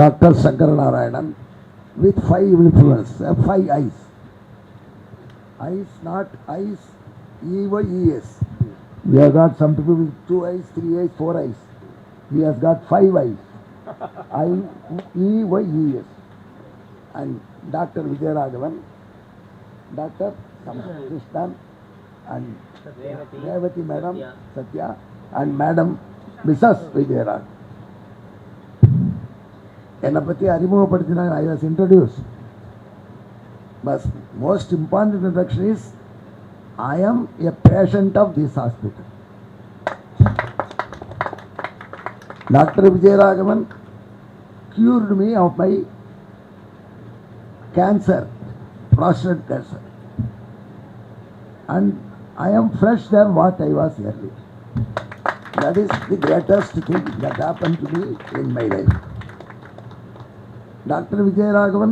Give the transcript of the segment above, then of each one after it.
Dr. Shankara Narayanan with 5 influence, 5 eyes. Eyes, not eyes, E-Y-E-S. We have got some people with 2 eyes, 3 eyes, 4 eyes. He has got 5 eyes. I-E-Y-E-S. And Dr. Vijayaraghavan, Dr. Krishnan, and Revati Madam, Satya, and Madam Mrs. Vijayaraghavan. என்னை பற்றி அறிமுகப்படுத்தினாங்க. I was introduced. But most important introduction is, I am a patient of this hospital. Dr. Vijayaraghavan cured me of my cancer, prostate cancer. And I am fresh than what I was earlier. That is the greatest thing that happened to me in my life. Dr. Vijayaraghavan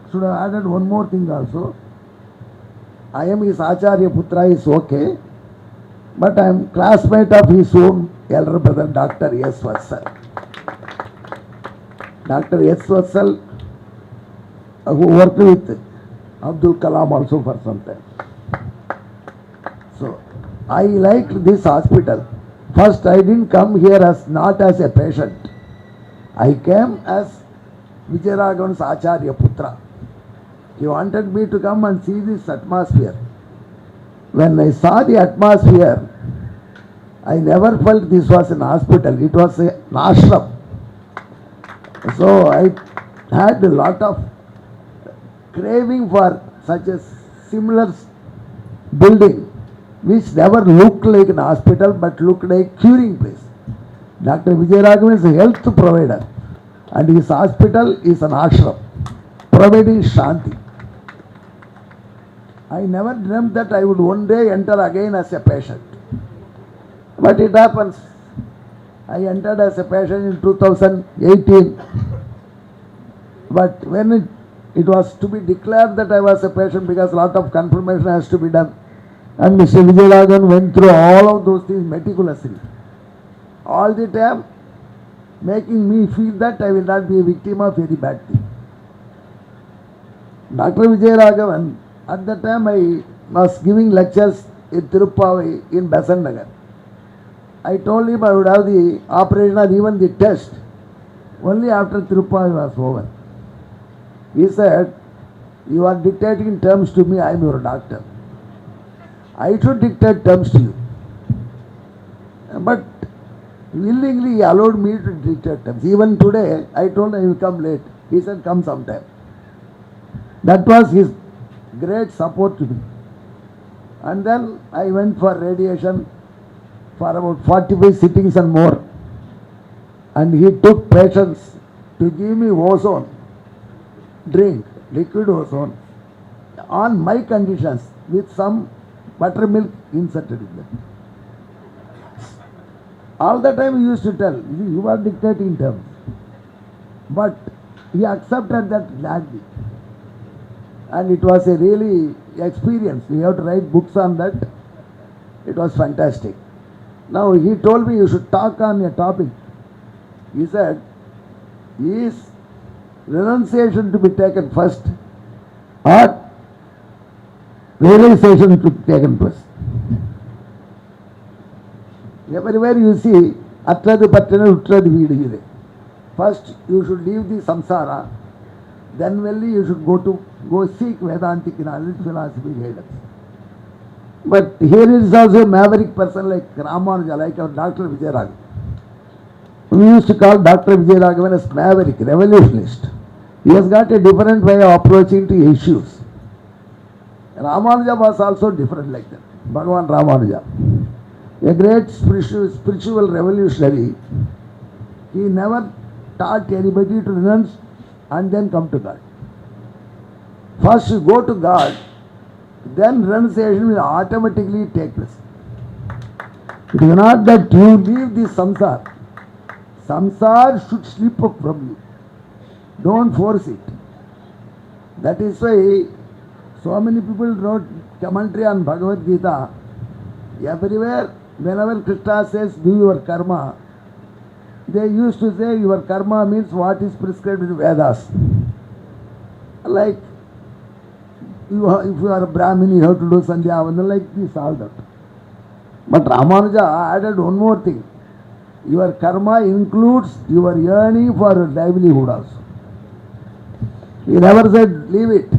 should have added one more thing also. I am his Acharya Putra is okay, but I am classmate of his own elder brother, Dr. S. Vatsal. Dr. S. Vatsal, who worked with Abdul Kalam also for some time. So, I liked this hospital. First, I didn't come here as not as a patient. I came as Vijayaraghavan's Acharya Putra. He wanted me to come and see this atmosphere. When I saw the atmosphere, I never felt this was an hospital. It was an ashram. So I had a lot of craving for such a similar building, which never looked like an hospital but looked like a curing place. Dr. Vijayaraghavan is a health provider, and his hospital is an ashram, providing Shanti. I never dreamt that I would one day enter again as a patient. But it happens. I entered as a patient in 2018. But when it was to be declared that I was a patient, because a lot of confirmation has to be done, and Mr. Vijayaraghavan went through all of those things meticulously. All the time making me feel that I will not be a victim of any bad thing. Dr. Vijayaraghavan, at that time I was giving lectures in Tiruppavi in Besant Nagar. I told him I would have the operation or even the test only after Tiruppavi was over. He said, you are dictating terms to me, I am your doctor. I should dictate terms to you. But willingly he allowed me to dictate terms. Even today, I told him I will come late. He said, come sometime. That was his great support to me. And then I went for radiation for about 45 sittings and more. And he took patience to give me ozone, drink, liquid ozone, on my conditions with some buttermilk inserted in them. All the time he used to tell, you are dictating terms. But he accepted that gladly. And it was a really experience. We have to write books on that. It was fantastic. Now he told me you should talk on a topic. He said, is renunciation to be taken first or realization to be taken first? Everywhere you see, Atradu Pattana Utradu Vidire. First you should leave the samsara, then only you should go seek Vedantic knowledge, philosophy, guidance. But here is also a maverick person like Ramanuja, like our Dr. Vijayaraghavan. We used to call Dr. Vijayaraghavan as maverick, revolutionist. He has got a different way of approaching to issues. Ramanuja was also different like that. Bhagavan Ramanuja, a great spiritual revolutionary. He never taught anybody to renounce and then come to God. First you go to God, then renunciation will automatically take place. It is not that you leave this samsara. Samsara should slip up from you. Don't force it. That is why so many people wrote commentary on Bhagavad Gita. Everywhere, whenever Krishna says, do your karma, They used to say your karma means what is prescribed in Vedas. Like if you are a Brahmin, you have to do Sandhya, like this, all that. But Ramanuja added one more thing. Your karma includes your yearning for livelihood also. He never said leave it.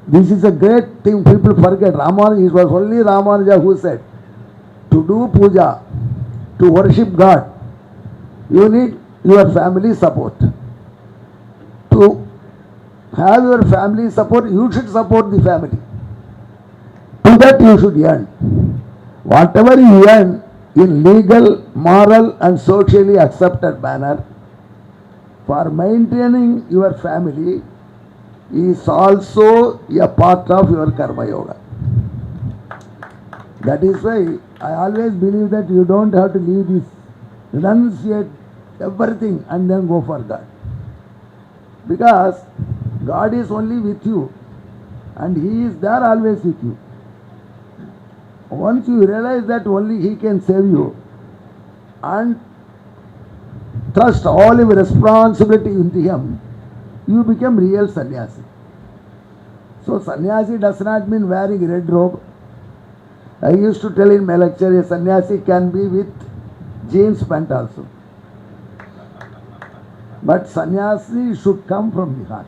This is a great thing people forget. Ramanuja, it was only Ramanuja who said, to do puja, to worship God, you need your family support. To have your family support, you should support the family. To that you should earn. Whatever you earn in legal, moral and socially accepted manner, for maintaining your family is also a part of your karma yoga. That is why I always believe that you don't have to leave this, renunciate everything and then go for God. Because God is only with you and He is there always with you. Once you realize that only He can save you and trust all your responsibility into Him, you become real sannyasi. So sannyasi does not mean wearing red robe. I used to tell in my lecture, a sannyasi can be with jeans pant also. But sannyasi should come from the heart.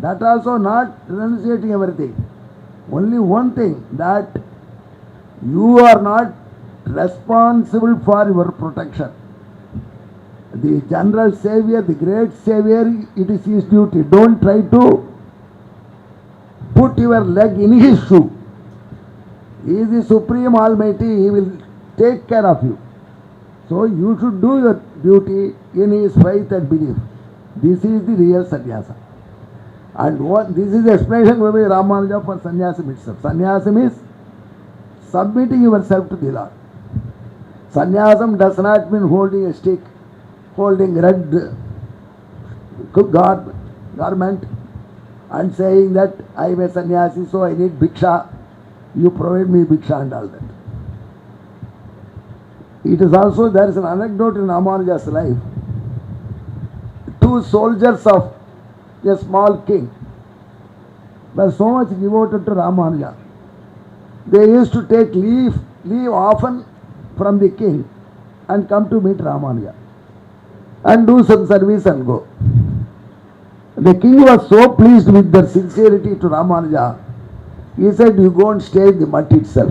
That also not renunciating everything. Only one thing, that you are not responsible for your protection. The general savior, the great savior, it is his duty. Don't try to put your leg in his shoe. He is the supreme almighty, he will take care of you. So you should do your duty in his faith and belief. This is the real sannyasa. And this is the explanation by Ramanuja for sannyasam itself. Sannyasam is submitting yourself to the Lord. Sannyasam does not mean holding a stick, holding red garment and saying that I am a sannyasi, so I need bhiksha, you provide me bhiksha and all that. It is also, there is an anecdote in Ramanuja's life. Two soldiers of a small king were so much devoted to Ramanuja. They used to take leave often from the king and come to meet Ramanuja and do some service and go. The king was so pleased with their sincerity to Ramanuja, he said, you go and stay in the mutt itself.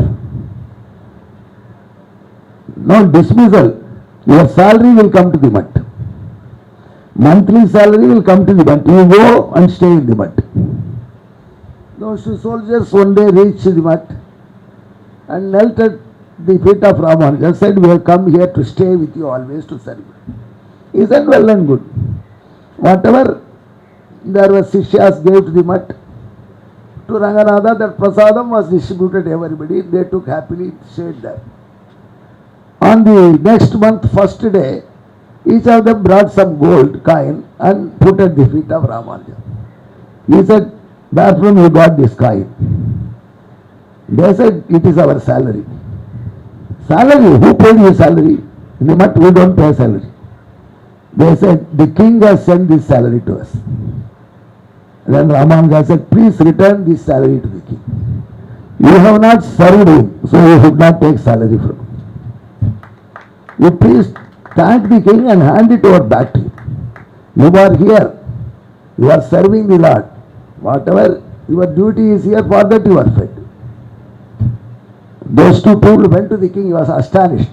No dismissal. Your salary will come to the mutt. Monthly salary will come to the mutt. You go and stay in the mutt. Those two soldiers one day reached the mutt and knelt at the feet of Ramanuja, said, we have come here to stay with you always to serve you. He said, well and good. Whatever there was Sishyas gave to the mutt, to Ranganatha, that prasadam was distributed to everybody. They took happily, stayed there. On the next month, first day, each of them brought some gold coin and put at the feet of Ramanuja. He said, where from you got this coin? They said, it is our salary. Salary? Who paid you salary? In the mutt, we don't pay salary. They said, the king has sent this salary to us. Then Ramanuja said, please return this salary to the king. You have not served him, so you should not take salary from him. You please thank the king and hand it over back to him. You are here. You are serving the Lord. Whatever your duty is here, for that you are fed. Those two people went to the king. He was astonished.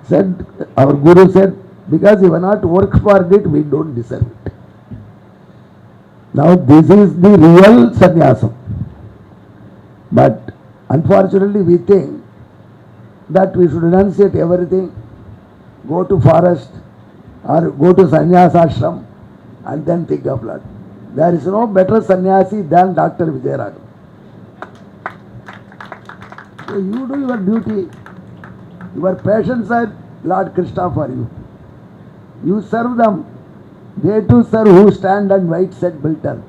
Said, our Guru said, because you have not worked for it, we don't deserve it. Now this is the real sannyasam. But unfortunately we think that we should renunciate everything, go to forest or go to sannyasa ashram and then think of Lord. There is no better sannyasi than Dr. Vijayaraghavan. So you do your duty. Your patients are Lord Krishna for you. You serve them. They too serve who stand and wait, said Milton.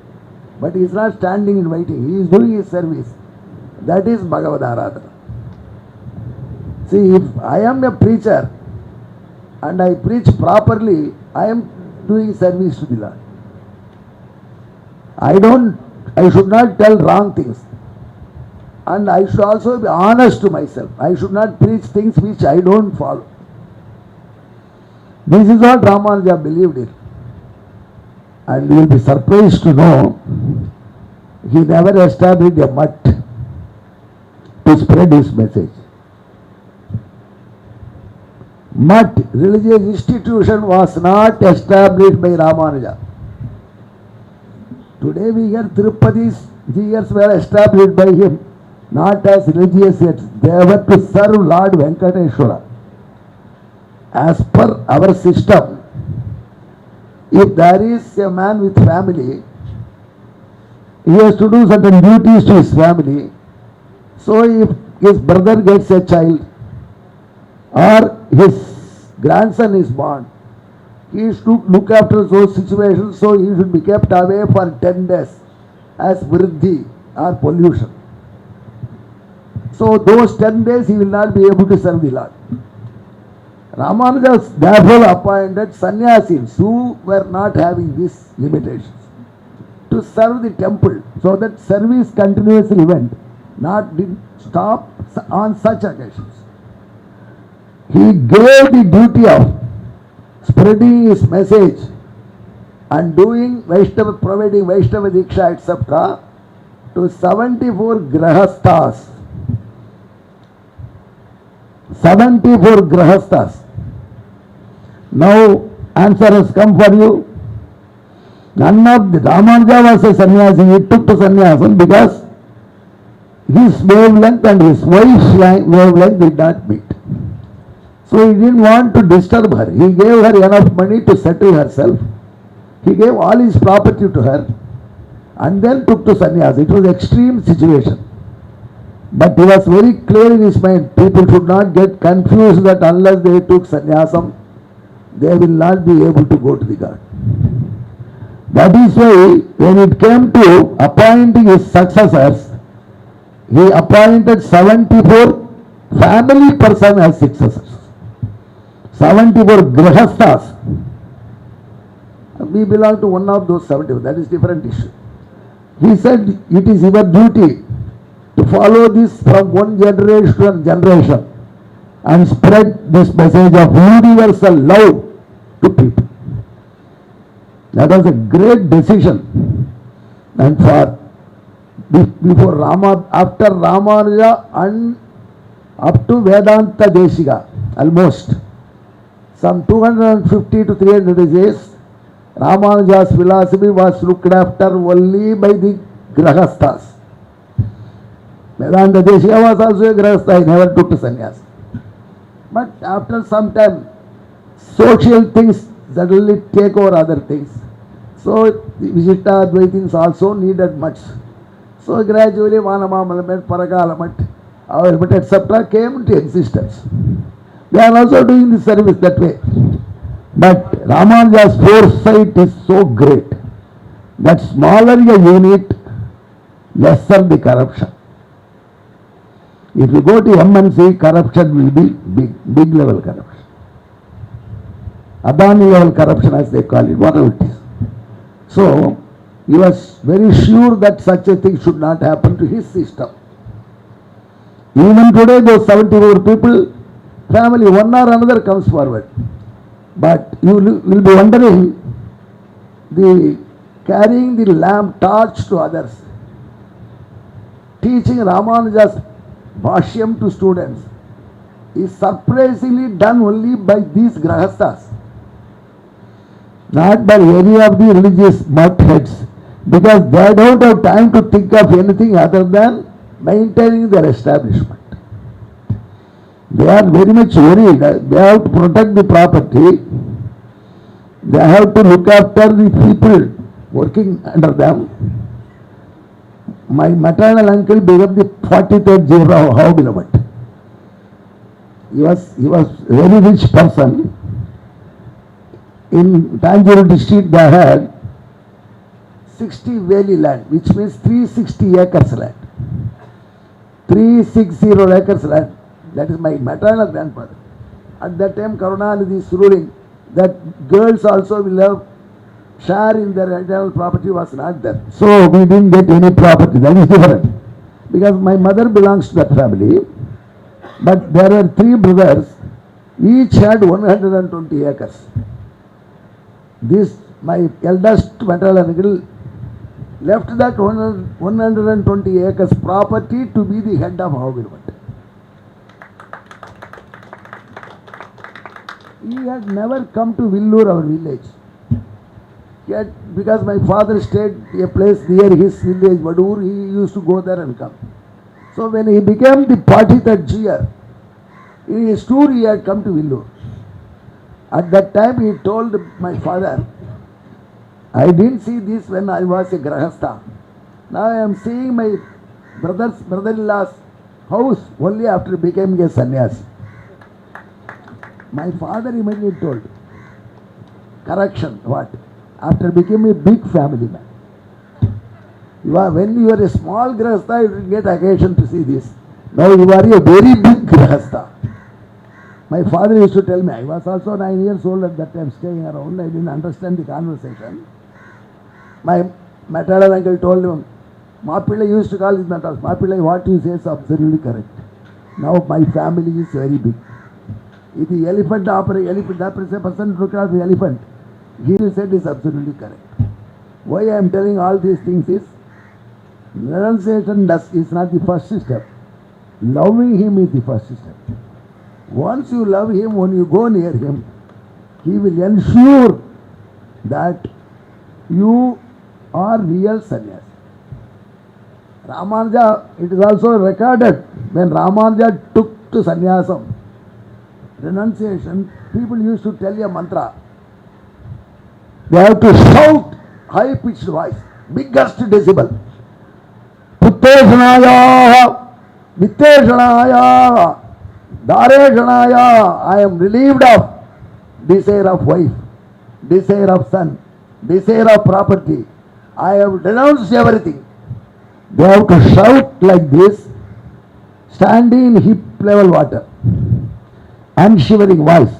But he is not standing and waiting. He is doing his service. That is Bhagavad Aradhana. See, if I am a preacher and I preach properly, I am doing service to the Lord. I should not tell wrong things. And I should also be honest to myself. I should not preach things which I don't follow. This is what Ramanuja believed in. And you will be surprised to know he never established a mutt to spread his message. Mutt, religious institution, was not established by Ramanuja. Today we hear Tirupati's years were established by him, not as religious yet. They were to serve Lord Venkateshwara. As per our system, if there is a man with family, he has to do certain duties to his family. So if his brother gets a child or his grandson is born, he is to look after those situations, so he should be kept away for 10 days as vriddhi or pollution. So those 10 days he will not be able to serve the Lord. Ramanuja therefore appointed sannyasis who were not having these limitations to serve the temple, so that service continuously went, not did stop on such occasions. He gave the duty of spreading his message and doing Vaishnava, providing Vaishnava Diksha, etc. to 74 Grahasthas. 74 Grahasthas. Now answer has come for you. None of the Ramanuja was a sannyasi. He took to sannyasam because his wavelength and his wife's wavelength did not meet. So he didn't want to disturb her. He gave her enough money to settle herself. He gave all his property to her and then took to sannyas. It was an extreme situation. But he was very clear in his mind. People should not get confused that unless they took sannyasam, they will not be able to go to the God. That is why when it came to appointing his successors, he appointed 74 family persons as successors. 74 Grahasthas. We belong to one of those 74. That is different issue. He said it is your duty to follow this from one generation to generation and spread this message of universal love to people. That was a great decision. And before after Ramanuja and up to Vedanta Deshika, almost some 250 to 300 years, Ramanuja's philosophy was looked after only by the Grahasthas. Vedanta Deshika was also a Grahastha. He never took to sannyas. But after some time, social things suddenly take over other things. So the Vishishtha Advaitins also needed much. So gradually Vanamamalamit, Parakalamat, Availment, etc. came into existence. They are also doing the service that way. But Ramanuja's foresight is so great that smaller a unit, lesser the corruption. If you go to MNC, corruption will be big level corruption. Adani level corruption as they call it, whatever it is. So, he was very sure that such a thing should not happen to his system. Even today, those 74 people, family, one or another comes forward. But you will be wondering, carrying the lamp torch to others, teaching Ramanuja's Bhashyam to students is surprisingly done only by these Grahasthas, not by any of the religious mutt heads, because they don't have time to think of anything other than maintaining their establishment. They are very much worried. They have to protect the property. They have to look after the people working under them. My maternal uncle became the 43rd Jira of Howbilamat. He was a very rich person. In Tanjore district they had 60 valley land, which means 360 acres land. 360 acres land. That is my maternal grandfather. At that time, Karunanidhi is ruling that girls also will have share in their internal property was not there. So we didn't get any property. That is different. Because my mother belongs to that family, but there were three brothers, each had 120 acres. This, my eldest maternal uncle, left that 120 acres property to be the head of our government. He had never come to Villur, our village. Yet, because my father stayed a place near his village, Vadur, he used to go there and come. So when he became the party that year, in his tour he had come to Villur. At that time he told my father, I didn't see this when I was a Grahastha. Now I am seeing my brother-in-law's house only after becoming a sannyasi. My father immediately told, correction, what? After becoming a big family man. When you are a small Grahastha, you will get occasion to see this. Now you are a very big Grahastha. My father used to tell me, I was also 9 years old at that time, staying around. I didn't understand the conversation. My maternal uncle told him, Mapillai used to call his matters. Mapillai, what you say is absolutely correct. Now my family is very big. If the elephant operates a person to look at the elephant, he said is absolutely correct. Why I am telling all these things is, renunciation is not the first step. Loving him is the first step. Once you love him, when you go near him, he will ensure that you are real sannyasi. Ramanuja, it is also recorded, when Ramanuja took to sannyasam, renunciation, people used to tell a mantra. They have to shout high-pitched voice, biggest decibel. Putteshanaya, Vitteshanaya, Dareshanaya, I am relieved of desire of wife, desire of son, desire of property. I have renounced everything. They have to shout like this, standing in hip level water, and shivering voice,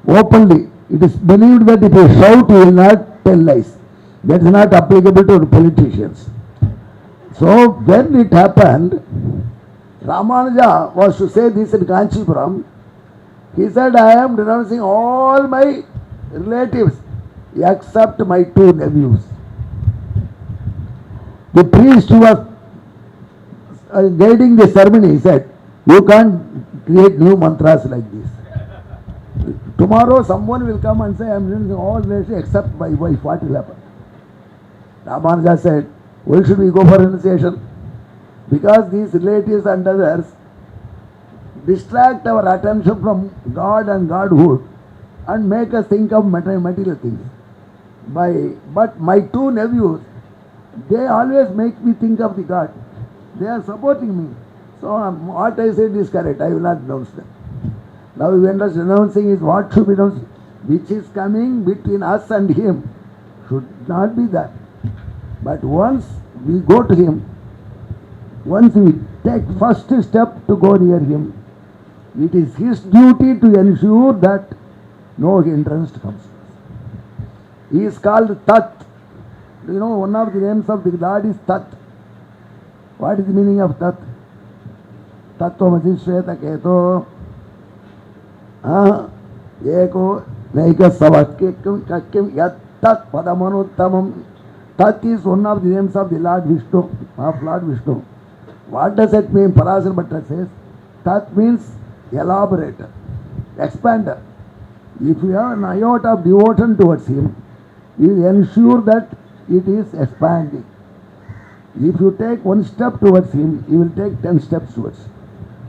openly. It is believed that if you shout, you will not tell lies. That is not applicable to politicians. So when it happened, Ramanuja was to say this in Kanchipuram. He said, I am renouncing all my relatives except my two nephews. The priest who was guiding the ceremony said, you can't create new mantras like this. Tomorrow someone will come and say, I am renouncing all relatives except my wife. What will happen? Ramanuja said, why should we go for renunciation? Because these relatives and others distract our attention from God and Godhood and make us think of material things. But my two nephews, they always make me think of the God. They are supporting me. So what I said is correct. I will not renounce them. Now when renouncing is what should be renounced, which is coming between us and him, should not be that. But once we go to him, once we take first step to go near him, it is his duty to ensure that no hindrance comes. He is called Tat. You know, one of the names of the Lord is Tat. What is the meaning of Tat? Tattvamasi Shveta Keto Eko Naika Savakkim Kakkim Yat Tat Padamanuttamam. Tat is one of the names of the Lord Vishnu, of Lord Vishnu. What does it mean? Parasar Bhatta says, Tat means elaborator, expander. If you have an iota of devotion towards him, you will ensure that it is expanding. If you take one step towards him, he will take 10 steps towards.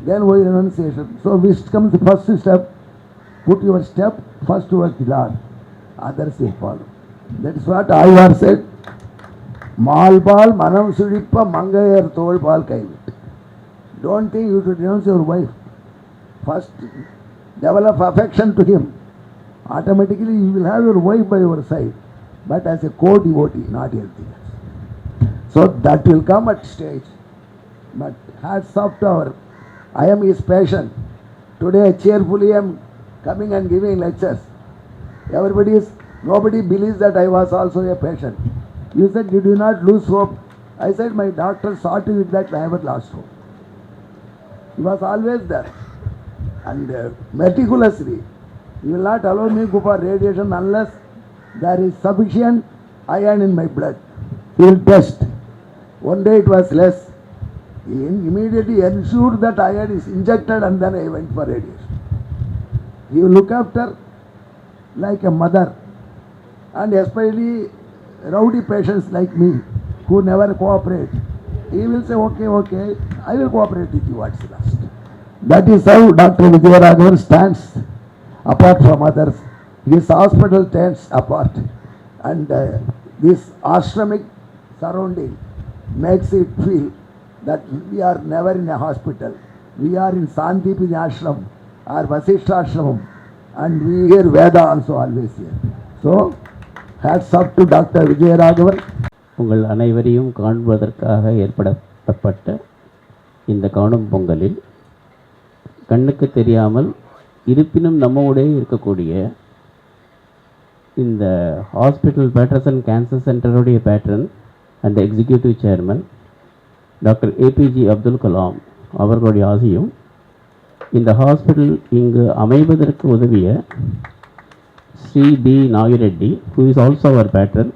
Then why renunciation? So which comes the first step? Put your step first towards the Lord. Others will follow. That is what Ayvar said. Malpal manam sudippa mangayar tolpal kaivit. Don't think you should renounce your wife. First, develop affection to him. Automatically you will have your wife by your side, but as a co-devotee, not anything else. So that will come at stage. But hats off to our I am his patient. Today cheerfully I am coming and giving lectures. Nobody believes that I was also a patient. You said you do not lose hope. I said my doctor saw to it that I never lost hope. He was always there. And meticulously, he will not allow me to go for radiation unless there is sufficient iron in my blood. He will test. One day it was less. He immediately ensured that iron is injected and then I went for radiation. He will look after like a mother, and especially rowdy patients like me who never cooperate. He will say, okay, I will cooperate with you, what's last. That is how Dr. Vijay Raghavan stands apart from others. His hospital stands apart, and this ashramic surrounding makes it feel that we are never in a hospital. We are in Sandipini Ashram or Vasishtha Ashramam, and we hear Veda also always here. So, hats off to Dr. Vijay Raghavan. உங்கள் அனைவரையும் காண்பதற்காக ஏற்படுத்தப்பட்ட இந்த காணும் பொங்கலில் கண்ணுக்கு தெரியாமல் இருப்பினும் நம்மோடே இருக்கக்கூடிய இந்த ஹாஸ்பிட்டல் பேட்டர்சன் கேன்சர் சென்டருடைய patron and executive chairman doctor APJ Abdul Kalam அவர்களுடைய ஆசையும் இந்த ஹாஸ்பிட்டல் இங்கு அமைவதற்கு உதவிய Shri B Nagireddy who is also அவர் பேட்ரன்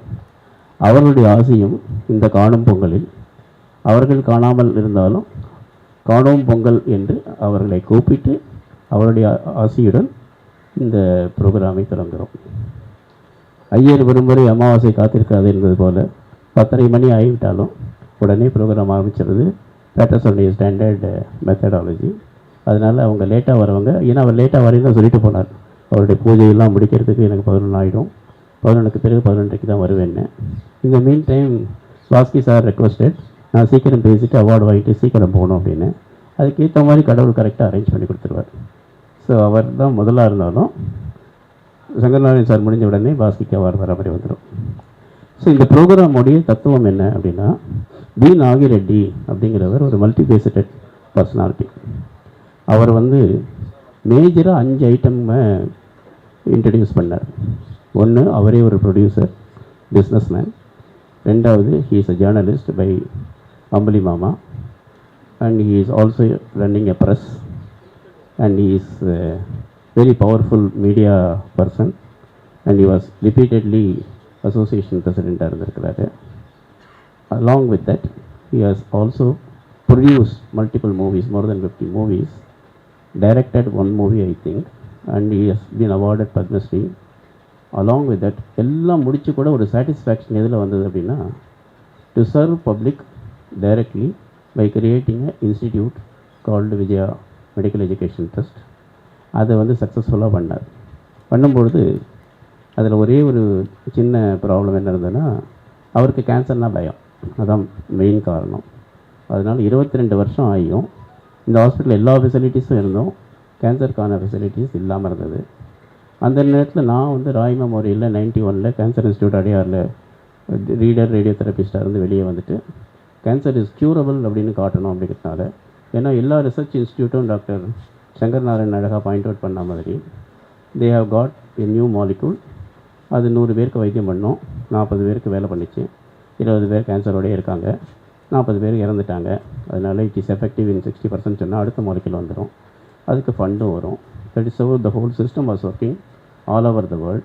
அவர்களுடைய ஆசையும் இந்த காணும் பொங்கலில் அவர்கள் காணாமல் இருந்தாலும் காணும் பொங்கல் என்று அவர்களை கூப்பிட்டு அவருடைய ஆசையுடன் இந்த ப்ரோக்ராமை தொடங்குகிறோம். ஐயர் விரும்புகிற அமாவாசை காத்திருக்காது என்பது போல் 10:30 மணி ஆகிவிட்டாலும் உடனே ப்ரோக்ராம் ஆரம்பிச்சிருது. பேட்டர்சனுடைய ஸ்டாண்டர்ட் மெத்தடாலஜி. அதனால் அவங்க லேட்டாக வரவங்க, ஏன்னா அவர் லேட்டாக வரையும் தான் சொல்லிட்டு போனார், அவருடைய பூஜையெல்லாம் முடிக்கிறதுக்கு எனக்கு 11 ஆகிடும், 11க்கு பிறகு 11:30 தான் வருவேன்னு. இந்த மீன் டைம் வாஸ்கி சார் ரெக்வஸ்டட் நான் சீக்கிரம் பேசிவிட்டு அவார்டு வாங்கிட்டு சீக்கிரம் போகணும் அப்படின்னு. அதுக்கேற்ற மாதிரி கடவுள் கரெக்டாக அரேஞ்ச் பண்ணி கொடுத்துருவார். ஸோ அவர் தான் முதலாக இருந்தாலும் சங்கர்நாராயண் சார் முடிஞ்ச உடனே வாஸ்கிக்கு அவார்டு வர மாதிரி வந்துடும். ஸோ இந்த ப்ரோக்ராமுடைய தத்துவம் என்ன அப்படின்னா, பி நாகிரெட்டி அப்படிங்கிறவர் ஒரு மல்டிபேசட்டட் பர்சனாலிட்டி. அவர் மேஜராக 5 ஐட்டமை இன்ட்ரடியூஸ் பண்ணார். ஒன்று, அவரே ஒரு ப்ரொடியூசர், பிஸ்னஸ் மேன். ரெண்டாவது, he is a journalist by Ambuli Mama, and he is also running a press, and he is a very powerful media person, and he was repeatedly association president இருந்திருக்கிறாரு. Along with that, he has also produced multiple movies, more than 50 movies, directed one movie I think, and he has been awarded Padma Shri. Along with that, எல்லாம் முடிச்சு கூட ஒரு satisfaction எதில் வந்தது அப்படின்னா, to serve public directly by creating an institute called Vijaya Medical Education Trust. அதை சக்ஸஸ்ஃபுல்லாக பண்ணார். பண்ணும்பொழுது அதில் ஒரே ஒரு சின்ன ப்ராப்ளம் என்ன இருந்ததுன்னா, அவருக்கு கேன்சர்னால் பயம், அதான் மெயின் காரணம். அதனால் 22 வருஷம் ஆகியும் இந்த ஹாஸ்பிட்டலில் எல்லா ஃபெசிலிட்டிஸும் இருந்தோம், கேன்சருக்கான ஃபெசிலிட்டிஸ் இல்லாமல் இருந்தது. அந்த நேரத்தில் நான் ராய் மெமோரியலில் 91 கேன்சர் இன்ஸ்டியூட் அடையாரில் ரீடர் ரேடியோ தெரபிஸ்டாக இருந்து வெளியே வந்துட்டு கேன்சர் இஸ் க்யூரபிள் அப்படின்னு காட்டணும் அப்படிங்கிறதுனால, ஏன்னா எல்லா ரிசர்ச் இன்ஸ்டியூட்டும் டாக்டர் சங்கர் நாராயண் அழகாக பாயிண்ட் அவுட் பண்ண மாதிரி they have got a new molecule. அது 100 பேருக்கு வைத்தியம் பண்ணோம், 40 பேருக்கு வேலை பண்ணிச்சு, 20 பேர் கேன்சரோடய இருக்காங்க, 40 பேர் இறந்துட்டாங்க. அதனால் இட் இஸ் எஃபெக்டிவ் இன் 60% சொன்னால் அடுத்த மாலிகூல் வந்துடும், அதுக்கு ஃபண்டும் வரும். That is how the whole system was working all over the world.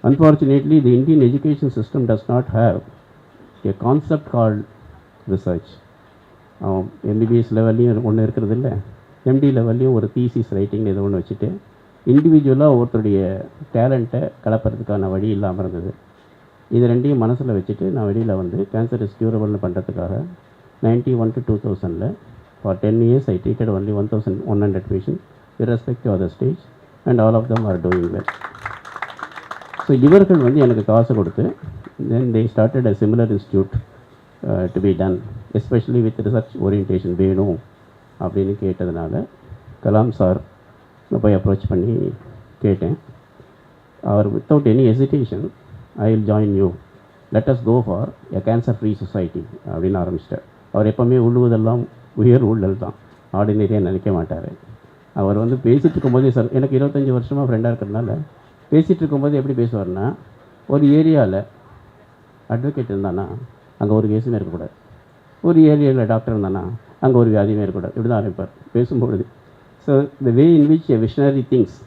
Unfortunately, the Indian education system does not have a concept called research. MBBS லெவல்லையும் ஒன்று இருக்கிறது இல்லை, எம்டி லெவல்லையும் ஒரு தீசிஸ் ரைட்டிங் ஏதோ ஒன்று வச்சுட்டு இண்டிவிஜுவலாக ஒருத்தருடைய டேலண்ட்டை கலப்புறதுக்கான வழி இல்லாமல் இருந்தது. இது ரெண்டையும் மனசில் வச்சுட்டு நான் வெளியில் கேன்சர் இஸ் க்யூரபிள்னு பண்ணுறதுக்காக 91 to 2000 for 10 years I treated only 1100 patients irrespective of the stage, and all of them are doing well. So இவர்கள் எனக்கு காசு கொடுத்து then they started a similar institute to be done, especially with research orientation வேணும் அப்படின்னு கேட்டதுனால Kalam sir போய் approach பண்ணி கேட்டேன். அவர் without any hesitation I will join you, let us go for a cancer free society அப்படின்னு ஆரம்பிச்சிட்டார். அவர் எப்போவுமே உள்ளுவதெல்லாம் உயர் ஊழல் தான், ஆர்டினரியாக நினைக்க மாட்டார். அவர் வந்து பேசிகிட்டு இருக்கும்போதே சார், எனக்கு 25 வருஷமாக ஃப்ரெண்டாக இருக்கிறதுனால பேசிகிட்டு இருக்கும்போது எப்படி பேசுவார்னா, ஒரு ஏரியாவில் அட்வொகேட் இருந்தானா அங்கே ஒரு கேஸுமே இருக்கக்கூடாது, ஒரு ஏரியாவில் டாக்டர் இருந்தானா அங்கே ஒரு வியாதியுமே இருக்கக்கூடாது, இப்படி தான் ஆரம்பிப்பார் பேசும்பொழுது. So the way in which a visionary things